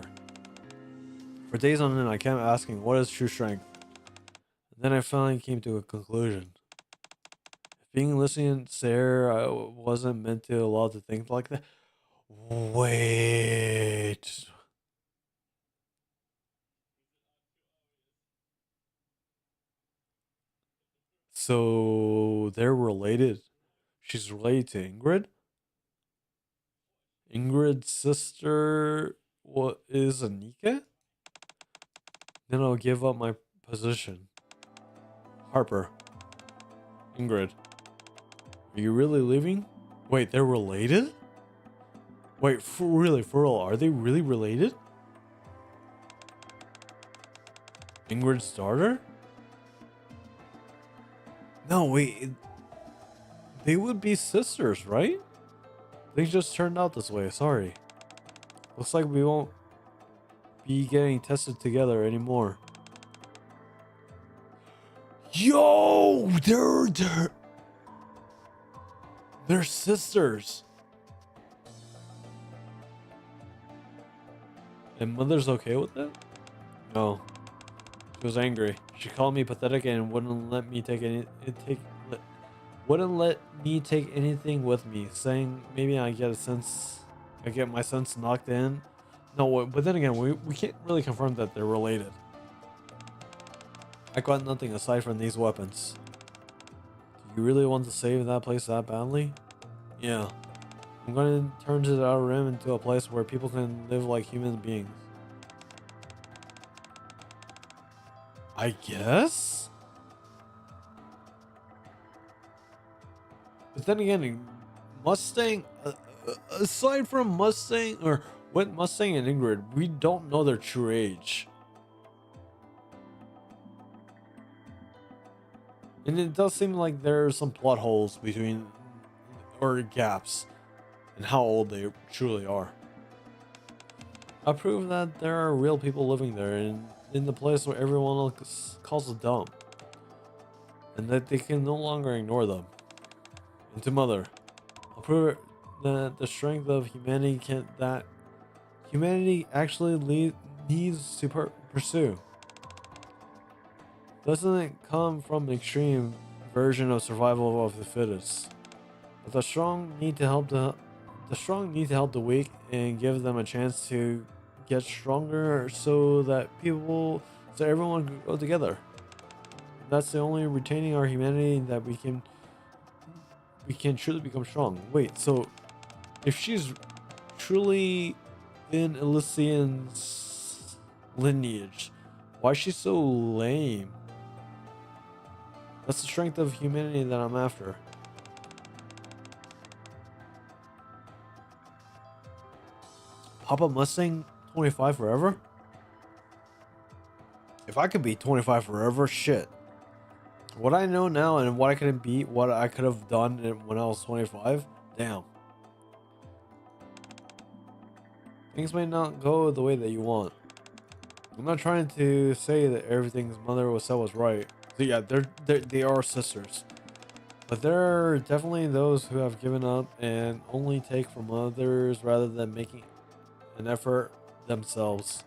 For days on end, I kept asking, what is true strength? And then I finally came to a conclusion. If being listening there, I wasn't meant to allow to think like that. Wait. So they're related. She's related to Ingrid? Ingrid's sister is a Nikke? Then I'll give up my position. Harper. Ingrid. Are you really leaving? Wait, they're related? Wait, for real, are they really related? Ingrid's daughter? No, wait. They would be sisters, right? Things just turned out this way, sorry. Looks like we won't be getting tested together anymore. Yo! They're sisters. And Mother's okay with it? No. She was angry. She called me pathetic and wouldn't let me take anything with me, saying maybe I get my sense knocked in. No, but then again, we can't really confirm that they're related. I got nothing aside from these weapons. Do you really want to save that place that badly? Yeah. I'm going to turn to the Outer Rim into a place where people can live like human beings. I guess? But then again, Mustang, aside from Mustang, or with Mustang and Ingrid, we don't know their true age. And it does seem like there are some plot holes between, or gaps, in how old they truly are. I prove that there are real people living there, and in the place where everyone else calls it dumb. And that they can no longer ignore them. And to Mother, I'll prove it that the strength of humanity actually needs to pursue. Doesn't it come from an extreme version of survival of the fittest? But the strong need to help the weak and give them a chance to get stronger so everyone can go together. That's the only retaining our humanity that we can truly become strong. Wait, so if she's truly in Elysian's lineage, why is she so lame? That's the strength of humanity that I'm after. Papa Mustang 25 forever? If I could be 25 forever, shit. What I know now and what I could be, what I could have done when I was 25, damn. Things may not go the way that you want. I'm not trying to say that everything's mother said was right. So yeah, they are sisters. But there are definitely those who have given up and only take from others rather than making an effort themselves.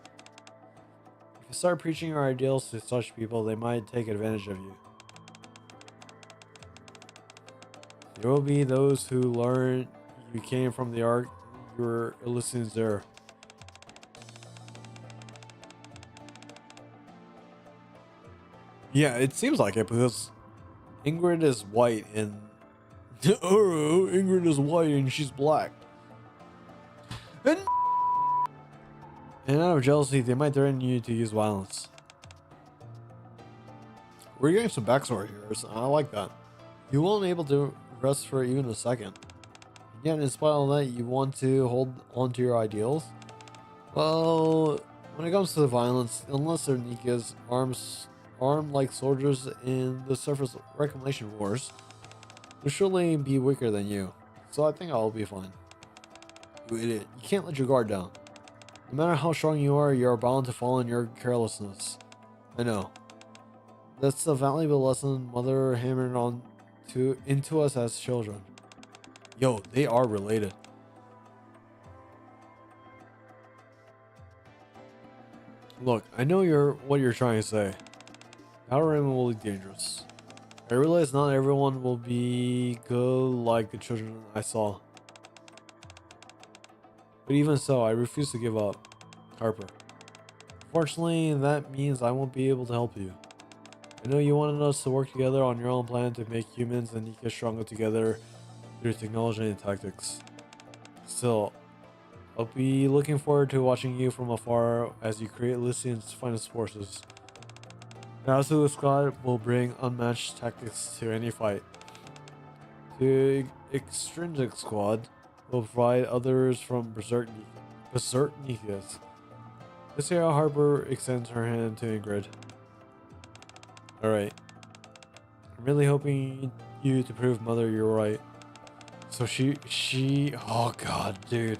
If you start preaching your ideals to such people, they might take advantage of you. There will be those who learn you came from the ark your Elysians there. Yeah, it seems like it because Ingrid is white and oh, Ingrid is white and she's black. And out of jealousy, they might threaten you to use violence. We're getting some backstory here, so I like that. You weren't able to rest for even a second. Yet, in spite of that, you want to hold on to your ideals? Well, when it comes to the violence, unless they're Nikke's armed like soldiers in the surface reclamation wars, will surely be weaker than you. So I think I'll be fine. You idiot. You can't let your guard down. No matter how strong you are bound to fall in your carelessness. I know. That's the valuable lesson Mother hammered into us as children. Yo, they are related. Look, I know what you're trying to say. Outer Rim will be dangerous. I realize not everyone will be good like the children I saw. But even so, I refuse to give up. Harper. Fortunately, that means I won't be able to help you. I know you wanted us to work together on your own plan to make humans and Nikke stronger together through technology and tactics. Still, I'll be looking forward to watching you from afar as you create Elysian's finest forces. The Absolute Squad will bring unmatched tactics to any fight. The Extrinsic Squad will provide others from Berserk Nikke's. Let's see how Harper extends her hand to Ingrid. Alright. I'm really hoping you to prove Mother you're right. So oh god, dude.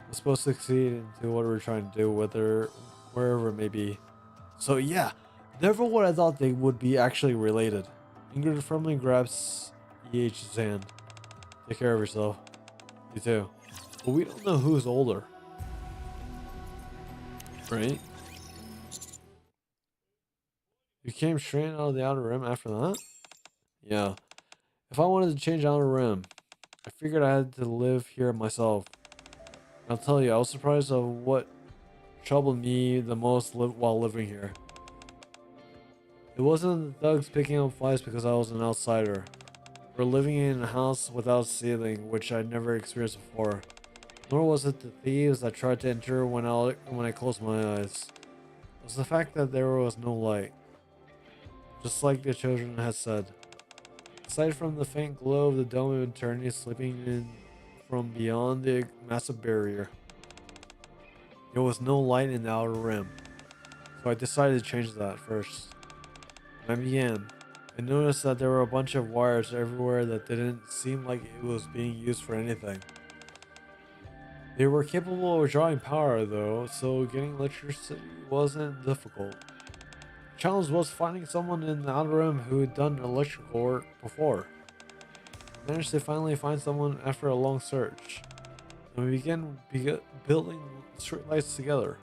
I'm supposed to succeed into what we're trying to do, wherever it may be. So yeah, never would I thought they would be actually related. Ingrid firmly grabs EH's hand. Take care of yourself. You too. But we don't know who's older. Right? You came straight out of the Outer Rim after that? Yeah. If I wanted to change Outer Rim, I figured I had to live here myself. I'll tell you, I was surprised of what troubled me the most while living here. It wasn't the thugs picking up fights because I was an outsider, or living in a house without a ceiling, which I'd never experienced before. Nor was it the thieves that tried to enter when I closed my eyes. It was the fact that there was no light. Just like the children had said. Aside from the faint glow of the dome of eternity slipping in from beyond the massive barrier, there was no light in the Outer Rim. So I decided to change that first. When I began, I noticed that there were a bunch of wires everywhere that didn't seem like it was being used for anything. They were capable of drawing power though, so getting electricity wasn't difficult. The challenge was finding someone in the Outer Rim who had done electrical work before. managed to finally find someone after a long search. And we began building streetlights together.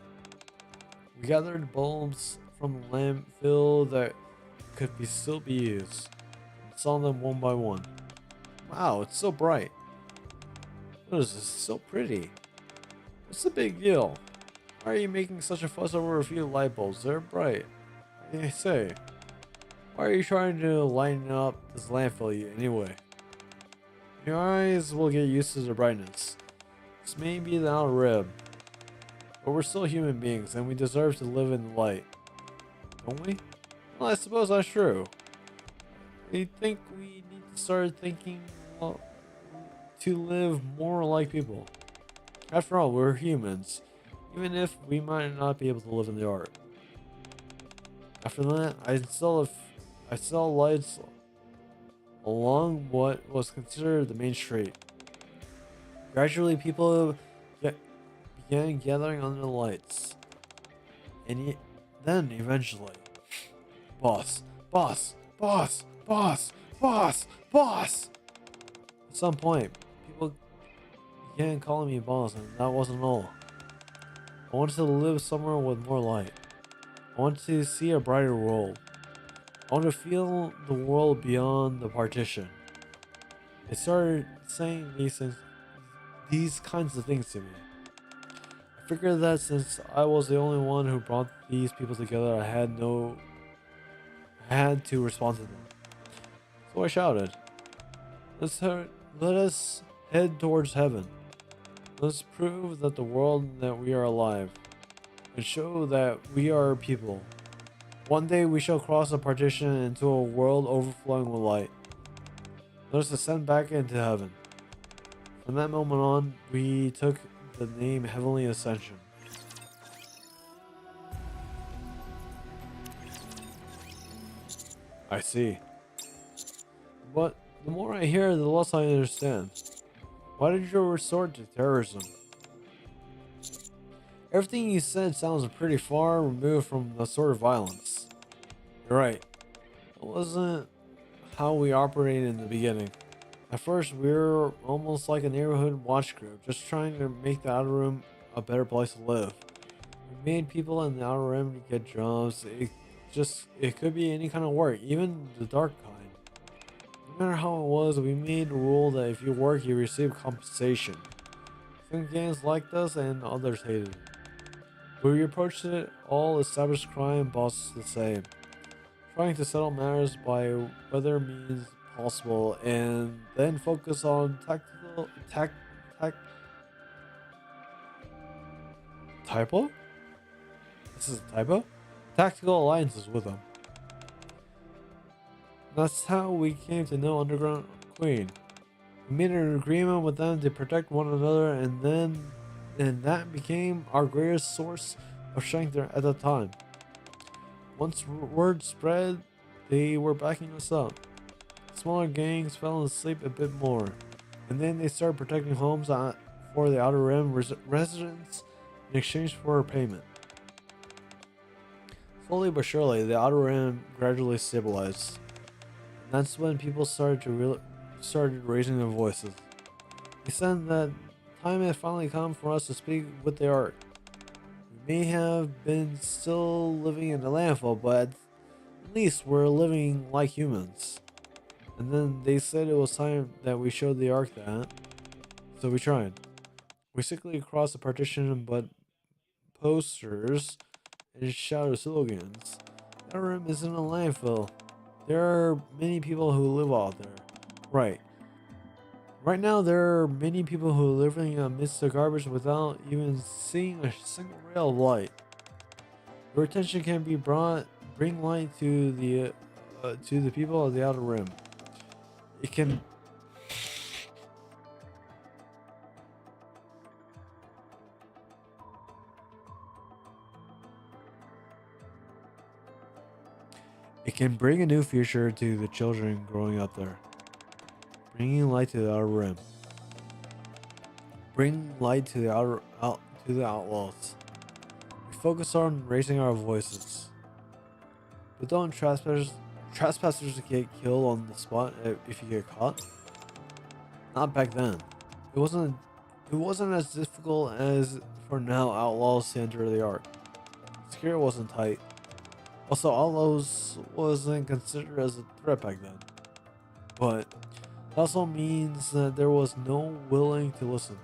We gathered bulbs from the landfill that could still be used, and saw them one by one. Wow, it's so bright. What is this? So pretty. What's the big deal? Why are you making such a fuss over a few light bulbs? They're bright. I say, why are you trying to lighten up this landfill anyway? Your eyes will get used to the brightness. This may be the outer rim, but we're still human beings and we deserve to live in the light. Don't we? Well, I suppose that's true. I think we need to start thinking to live more like people. After all, we're humans, even if we might not be able to live in the art. After that, I installed lights along what was considered the main street. Gradually, people began gathering under the lights. And then, eventually, boss. At some point, people began calling me boss, and that wasn't all. I wanted to live somewhere with more light. I wanted to see a brighter world. I wanted to feel the world beyond the partition. They started saying these kinds of things to me. I figured that since I was the only one who brought these people together, I had to respond to them. So I shouted, let us head towards heaven. Let's prove that the world that we are alive, and show that we are people. One day we shall cross the partition into a world overflowing with light. Let us ascend back into heaven. From that moment on, we took the name Heavenly Ascension. I see. But the more I hear, the less I understand. Why did you resort to terrorism? Everything you said sounds pretty far removed from the sort of violence. You're right. It wasn't how we operated in the beginning. At first, we were almost like a neighborhood watch group, just trying to make the outer rim a better place to live. We made people in the outer rim to get jobs. It could be any kind of work, even the dark kind. No matter how it was, we made a rule that if you work, you receive compensation. Some gangs liked us and others hated it. We approached it all established crime bosses the same, trying to settle matters by whatever means possible, and then focus on typo? This is a typo? Tactical alliances with them. That's how we came to know Underground Queen. We made an agreement with them to protect one another, and that became our greatest source of strength at the time. Once word spread, they were backing us up. Smaller gangs fell asleep a bit more, and then they started protecting homes for the Outer Rim residents in exchange for payment. Slowly but surely, the Outer Rim gradually stabilized. And that's when people started raising their voices. They said that time had finally come for us to speak with the art. We may have been still living in a landfill, but at least we're living like humans. And then they said it was time that we showed the arc that. So we tried. We sickly crossed the partition, but posters and shouted slogans. That room isn't a landfill. There are many people who live out there. Right. Right now, there are many people who are living amidst the garbage without even seeing a single ray of light. Your attention can bring light to the people of the Outer Rim. It can bring a new future to the children growing up there. Bringing light to the Outer Rim. Bring light to the outlaws. We focus on raising our voices. But don't trespassers get killed on the spot if you get caught? Not back then. It wasn't. It wasn't as difficult as for now outlaws to enter the Ark. Security wasn't tight. Also, outlaws wasn't considered as a threat back then. But it also means that there was no willing to listen.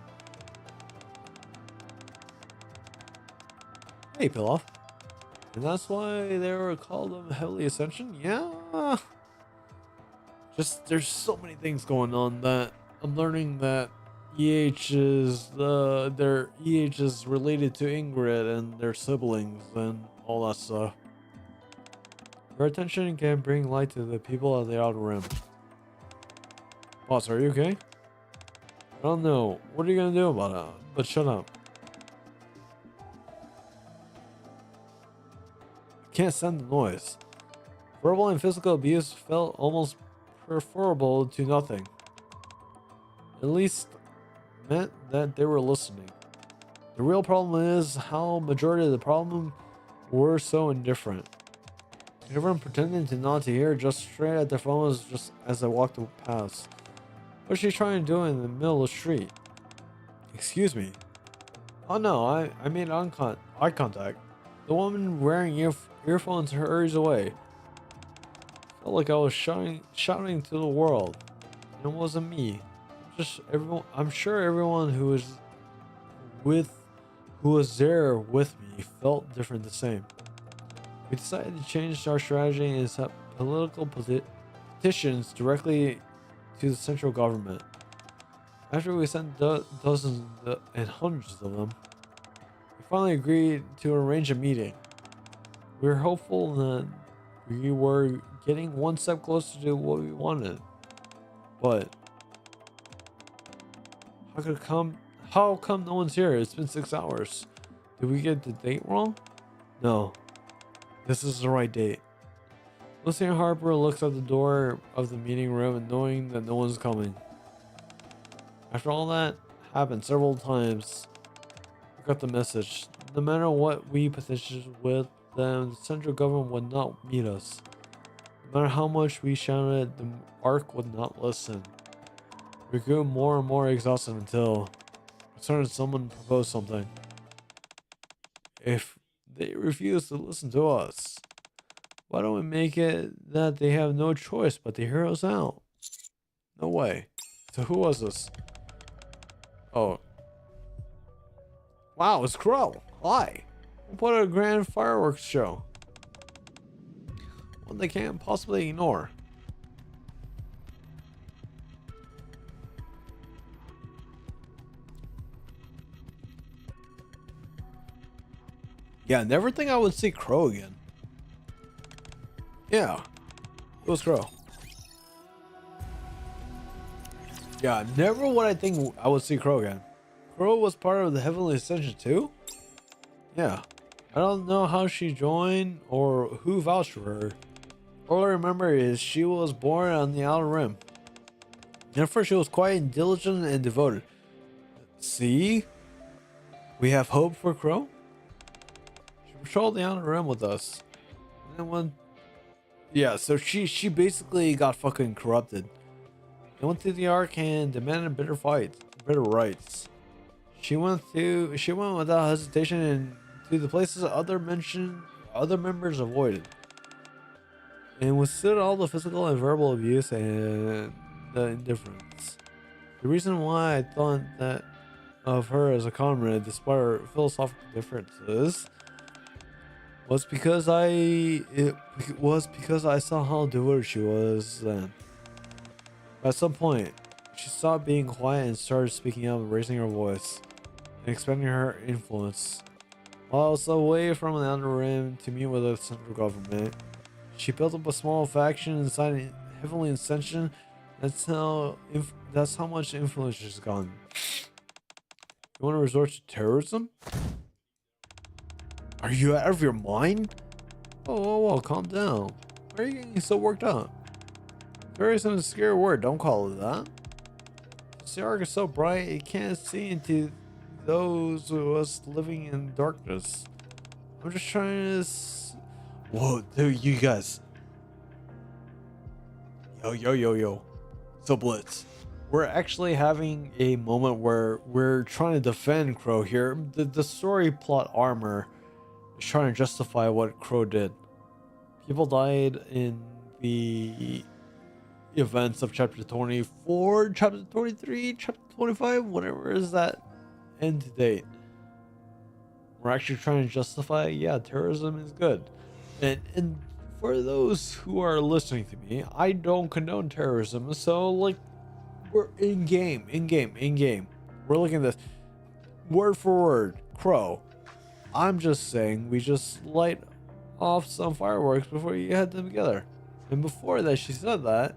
Hey, Pilaf. And that's why they were called them Heavily Ascension? Yeah. Just there's so many things going on that I'm learning that their EH is related to Ingrid and their siblings and all that stuff. Your attention can bring light to the people at the Outer Rim. Boss, are you okay? I don't know. What are you gonna do about it? But shut up. I can't stand the noise. Verbal and physical abuse felt almost preferable to nothing. At least meant that they were listening. The real problem is how majority of the problem were so indifferent. Everyone pretending to not to hear, just straight at their phones just as I walked past. What's she trying to do in the middle of the street? Excuse me. Oh no, I made eye contact. The woman wearing earphones hurries away. Felt like I was shouting to the world. And it wasn't me. I'm sure everyone who was there with me felt different the same. We decided to change our strategy and set political petitions directly to the central government. After we sent dozens and hundreds of them, we finally agreed to arrange a meeting. We were hopeful that we were getting one step closer to what we wanted. But how come no one's here? It's been 6 hours. Did we get the date wrong? No. This is the right date. Lucian Harper looks at the door of the meeting room and knowing that no one's coming. After all that happened several times, we got the message. No matter what we petitioned with them, the central government would not meet us. No matter how much we shouted, the Ark would not listen. We grew more and more exhausted until someone proposed something. If they refuse to listen to us, why don't we make it that they have no choice but to hear us out? No way. So who was this? Oh. Wow, it's Crow. Hi. What a grand fireworks show. One they can't possibly ignore. Yeah, never think I would see Crow again. Yeah, it was Crow. Yeah, never would I think I would see Crow again. Crow was part of the Heavenly Ascension too? Yeah. I don't know how she joined or who vouched for her. All I remember is she was born on the Outer Rim. And at first she was quiet, diligent, and devoted. See? We have hope for Crow? She patrolled the Outer Rim with us. And then when... Yeah, so she basically got fucking corrupted. They went to the Ark and demanded better rights. She went without hesitation and to the places other members avoided. And withstood all the physical and verbal abuse and the indifference. The reason why I thought that of her as a comrade, despite our philosophical differences, was because I saw how devoted she was then. At some point, she stopped being quiet and started speaking up, raising her voice, and expanding her influence. While I was away from the Outer Rim to meet with the central government, she built up a small faction inside Heavenly Ascension. That's how much influence she's gotten. You want to resort to terrorism? Are you out of your mind? Whoa, calm down. Why are you getting so worked up? Terrorism is a scary word, don't call it that. The Ark is so bright, it can't see into those of us living in darkness. I'm just trying to... Whoa, dude, you guys. Yo. So Blitz. we're actually having a moment where we're trying to defend Crow here. The story plot armor is trying to justify what Crow did. People died in the events of chapter 24, chapter 23, chapter 25, whatever is that end date. We're actually trying to justify, yeah, terrorism is good. And for those who are listening to me, I don't condone terrorism, so like, we're in game. We're looking at this word for word. Crow. I'm just saying we just light off some fireworks before you head them together. And before that, she said that,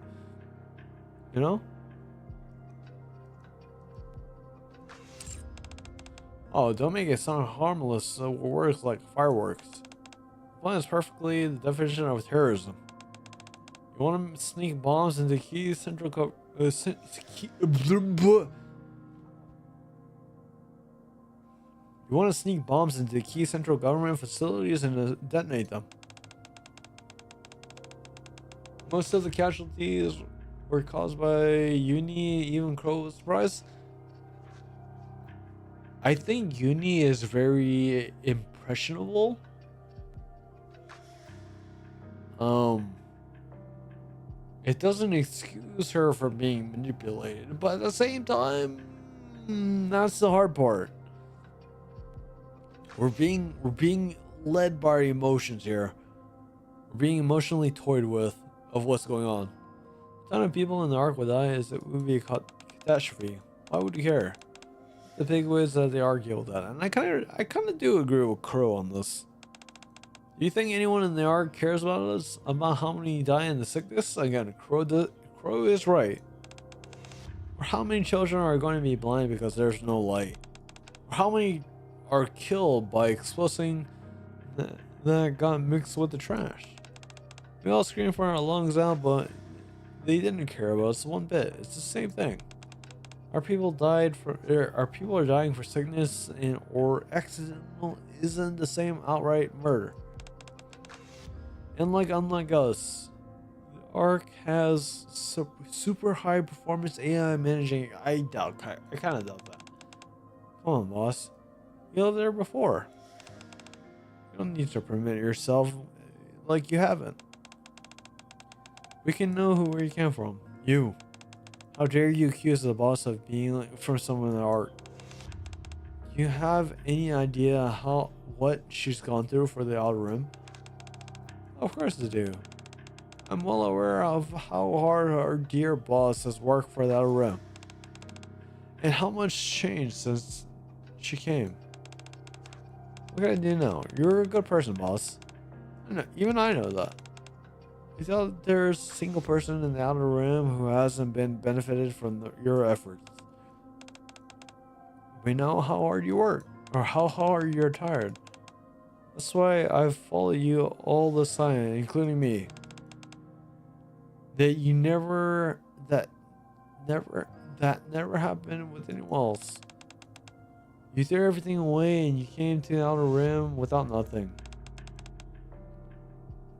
you know? Oh, don't make it sound harmless. Words like fireworks. One is perfectly the definition of terrorism. You want to sneak bombs into key central you want to sneak bombs into key central government facilities and detonate them. Most of the casualties were caused by Uni, even Crow was surprised. I think Uni is very impressionable. It doesn't excuse her from being manipulated, but at the same time, that's the hard part. We're being led by our emotions here. We're being emotionally toyed with of what's going on. A ton of people in the arc would die as it would be a catastrophe. Why would you care? The big ways that they argue with that, and I kind of do agree with Crow on this. Do you think anyone in the arc cares about us? About how many die in the sickness? Again, Crow is right. Or how many children are going to be blind because there's no light? Or how many are killed by exploding that got mixed with the trash? We all screamed for our lungs out, but they didn't care about us one bit. It's the same thing. Our people are dying for sickness and or accidental isn't the same outright murder. And unlike us, the Ark has super high performance AI managing. I kind of doubt that. Come on, boss. You lived there before. You don't need to permit yourself like you haven't. We can know where you came from. You. How dare you accuse the boss of being from someone in the Ark? Do you have any idea what she's gone through for the Outer Rim? Of course I do. I'm well aware of how hard our dear boss has worked for the Outer Rim. And how much changed since she came. What can I do now? You're a good person, boss. Even I know that. You thought there's a single person in the Outer Rim who hasn't been benefited from your efforts. We know how hard you work, or how hard you're tired. That's why I've followed you all this time, including me. That never happened with anyone else. You threw everything away and you came to the Outer Rim without nothing.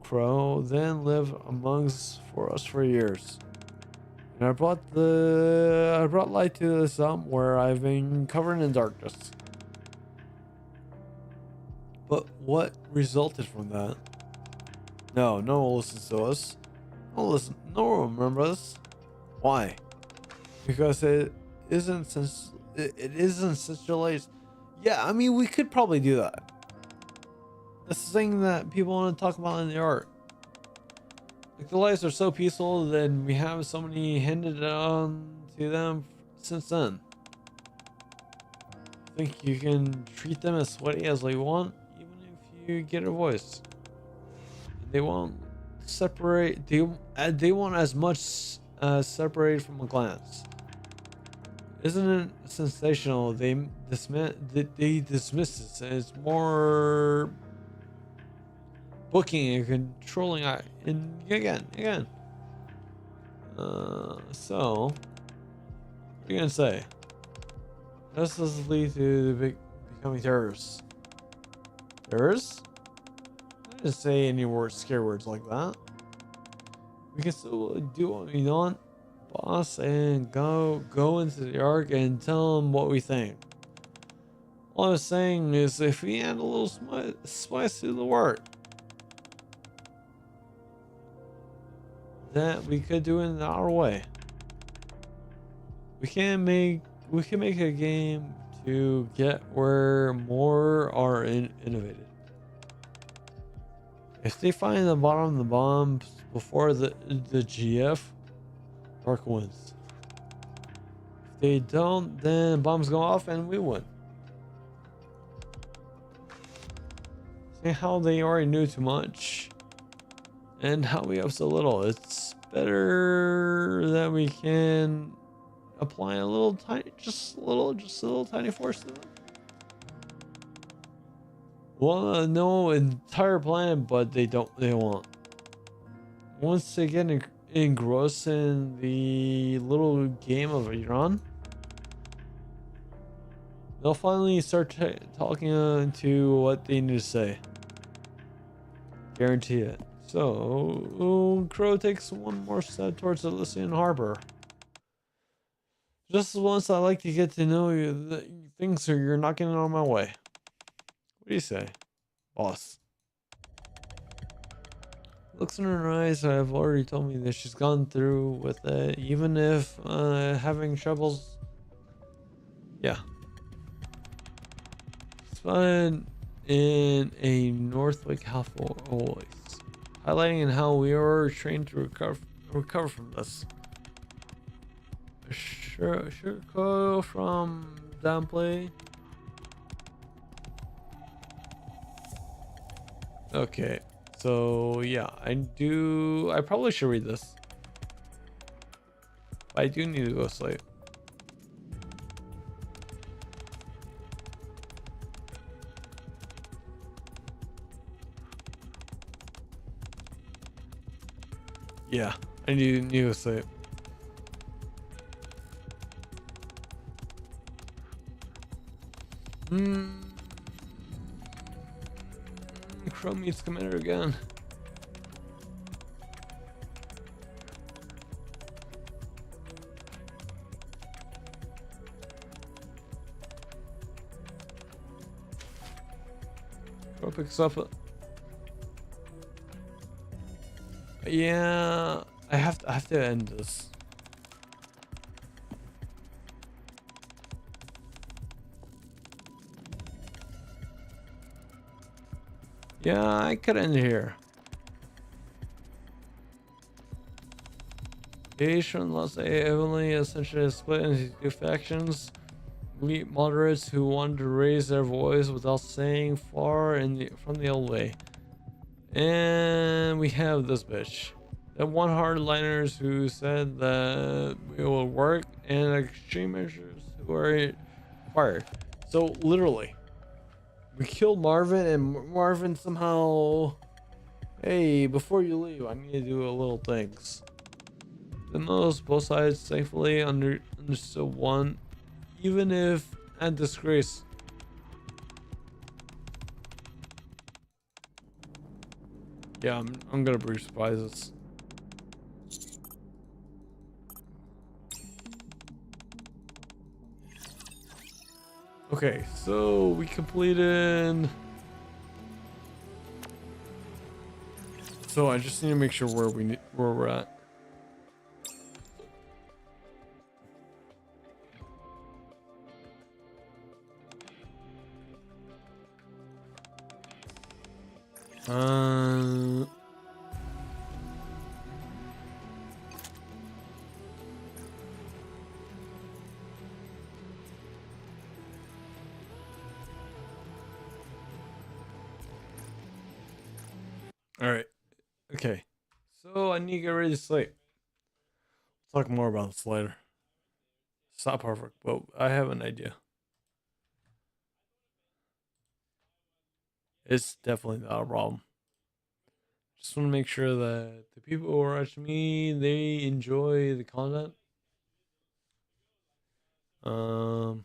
Crow then lived amongst for us for years. And I brought light to the sun where I've been covered in darkness. But what resulted from that? No one listens to us. No one remembers us. Why? Because it isn't centralized. Yeah, I mean, we could probably do that. That's the thing that people want to talk about in the art. Like, the lives are so peaceful, then we have so many handed down to them since then. I think you can treat them as sweaty as they want, even if you get a voice. They won't separate. They want as much separated from a glance. Isn't it sensational? They dismiss this as more booking and controlling. And again. So, what are you gonna say? This does lead to the becoming terrorists. Terrorists? I didn't say any scare words like that. We can still do what we want, boss and go into the Ark and tell him what we think. All I was saying is if we add a little spice to the work, that we could do it in our way. We can make a game to get where more are innovated. If they find the bottom of the bombs before the GF, Dark wins. If they don't, then bombs go off and we win. See how they already knew too much and how we have so little. It's better that we can apply a little tiny, just a little tiny force to them. Well, no entire planet, but they won't. Once they get engrossed in the little game of Iran, they'll finally start talking to what they need to say. Guarantee it. So, Crow takes one more step towards Elysian Harbor. Just once I like to get to know you, things so you're not getting on my way. What do you say, boss? Looks in her eyes have already told me that she's gone through with it, even if having troubles. Yeah. Spotted in a Northwick helpful voice, highlighting how we are trained to recover from this. Sure, from downplay. Okay, so yeah, I probably should read this. I do need to go sleep. Yeah, I need to go sleep. Crow meets Commander again. Crow picks up. Yeah, I have to end this. Yeah, I could end here. Asian Los Evenly essentially split into two factions. Elite moderates who wanted to raise their voice without saying far from the old way. And we have this bitch. The one hardliners who said that we will work, and extreme measures who are fired. So literally, we killed Marvin, and Marvin somehow, hey, before you leave, I need to do a little things. The most both sides thankfully understood one, even if at disgrace. Yeah, I'm gonna bring surprises. Okay, so we completed. So I just need to make sure where we're at. All right. Okay. So I need to get ready to sleep. We'll talk more about this later. It's not perfect, but I have an idea. It's definitely not a problem. Just want to make sure that the people who are watching me, they enjoy the content. Um,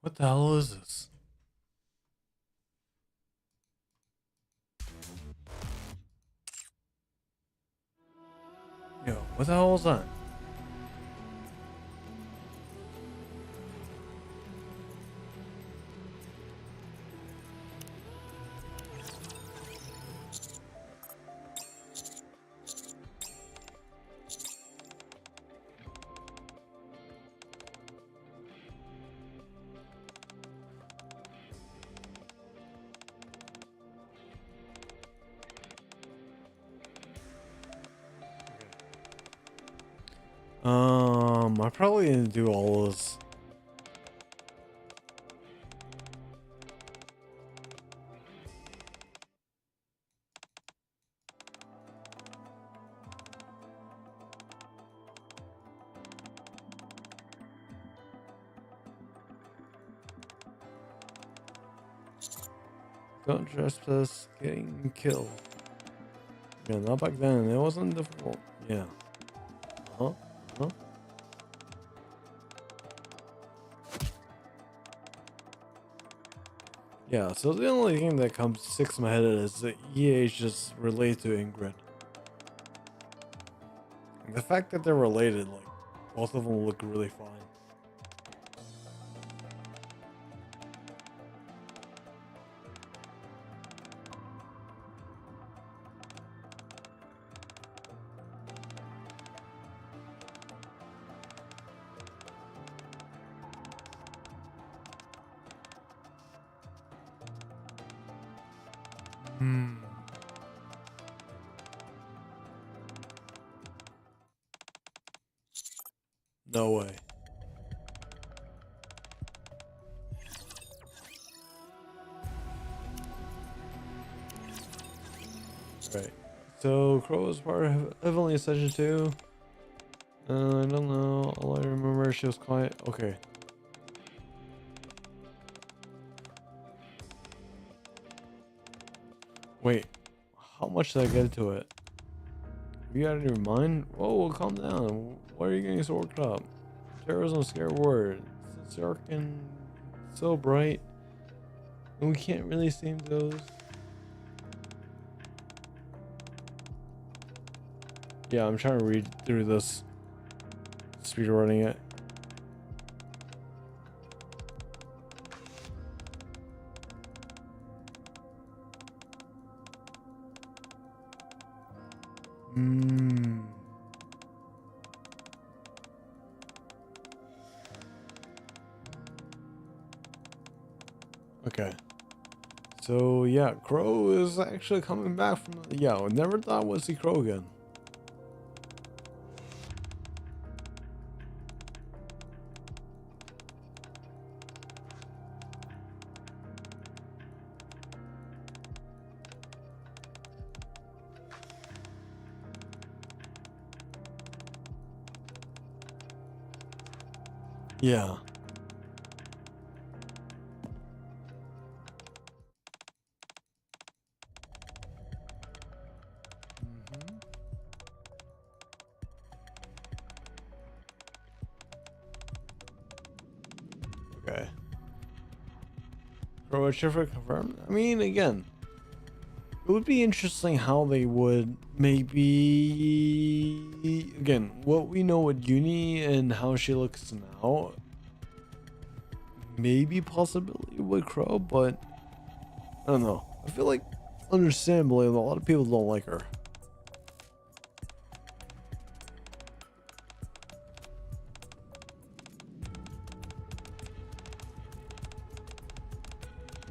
What the hell is this? Yo, what the hell was that? I probably didn't do all this. Don't trespass, getting killed. Yeah, not back then. It wasn't difficult. Yeah. Huh? Huh? Yeah, so the only thing that sticks in my head is that EA is just related to Ingrid. And the fact that they're related, like, both of them look really fine. Hmm. No way. Right. So Crow was part of Heavenly Ascension 2. I don't know. All I remember, she was quiet. Okay. Wait. How much did I get to it? You out of your mind? Whoa, calm down. Why are you getting so worked up? Terrorism is a scary word. It's dark and so bright. And we can't really see those. Yeah, I'm trying to read through this. Speedrunning it. Okay. So yeah, Crow is actually coming back from the, yeah, I never thought we'd see Crow again. Yeah. Okay. Crow Schiffer confirmed. I mean, again, it would be interesting how they would maybe, again, what we know with Uni and how she looks now. Maybe possibility with Crow, but I don't know. I feel like, understandably, a lot of people don't like her.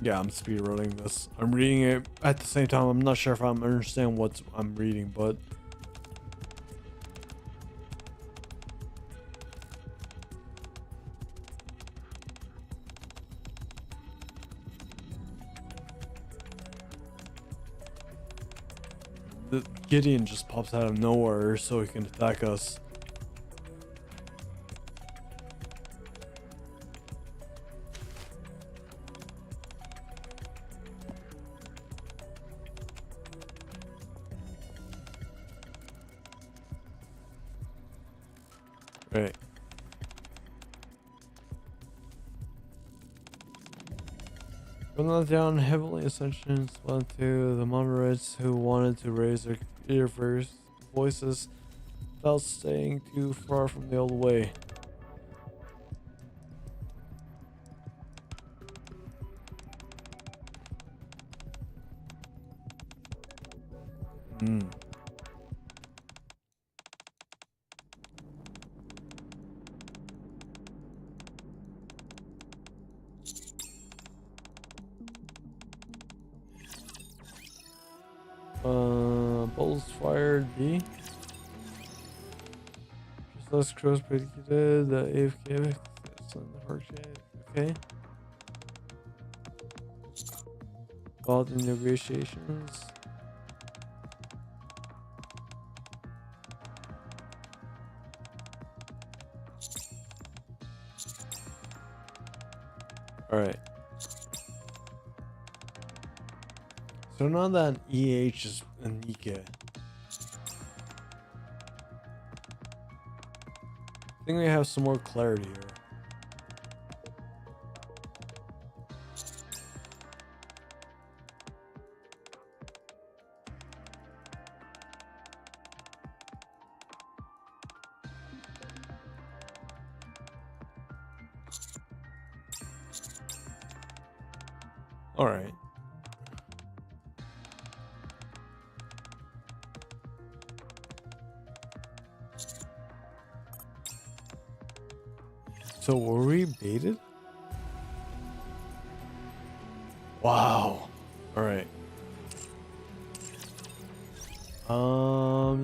Yeah, I'm speedrunning this. I'm reading it at the same time. I'm not sure if I'm understanding what I'm reading, but the Gideon just pops out of nowhere so he can attack us. Right. From that down, heavily ascensions went to the moderates who wanted to raise their voices without staying too far from the old way. Bolts fired D. Just less cross predicted. The AFK. That's on the hard chat. Okay. About the negotiations. All right. So now that EH is in Nikke, I think we have some more clarity here. All right. So were we baited? Wow. All right.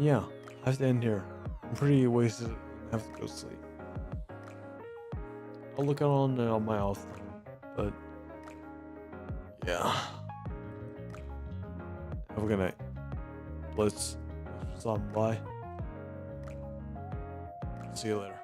Yeah. I have to end here. I'm pretty wasted. I have to go sleep. I'll look out on my off time, but yeah. Have a good night. Let's stop by. See you later.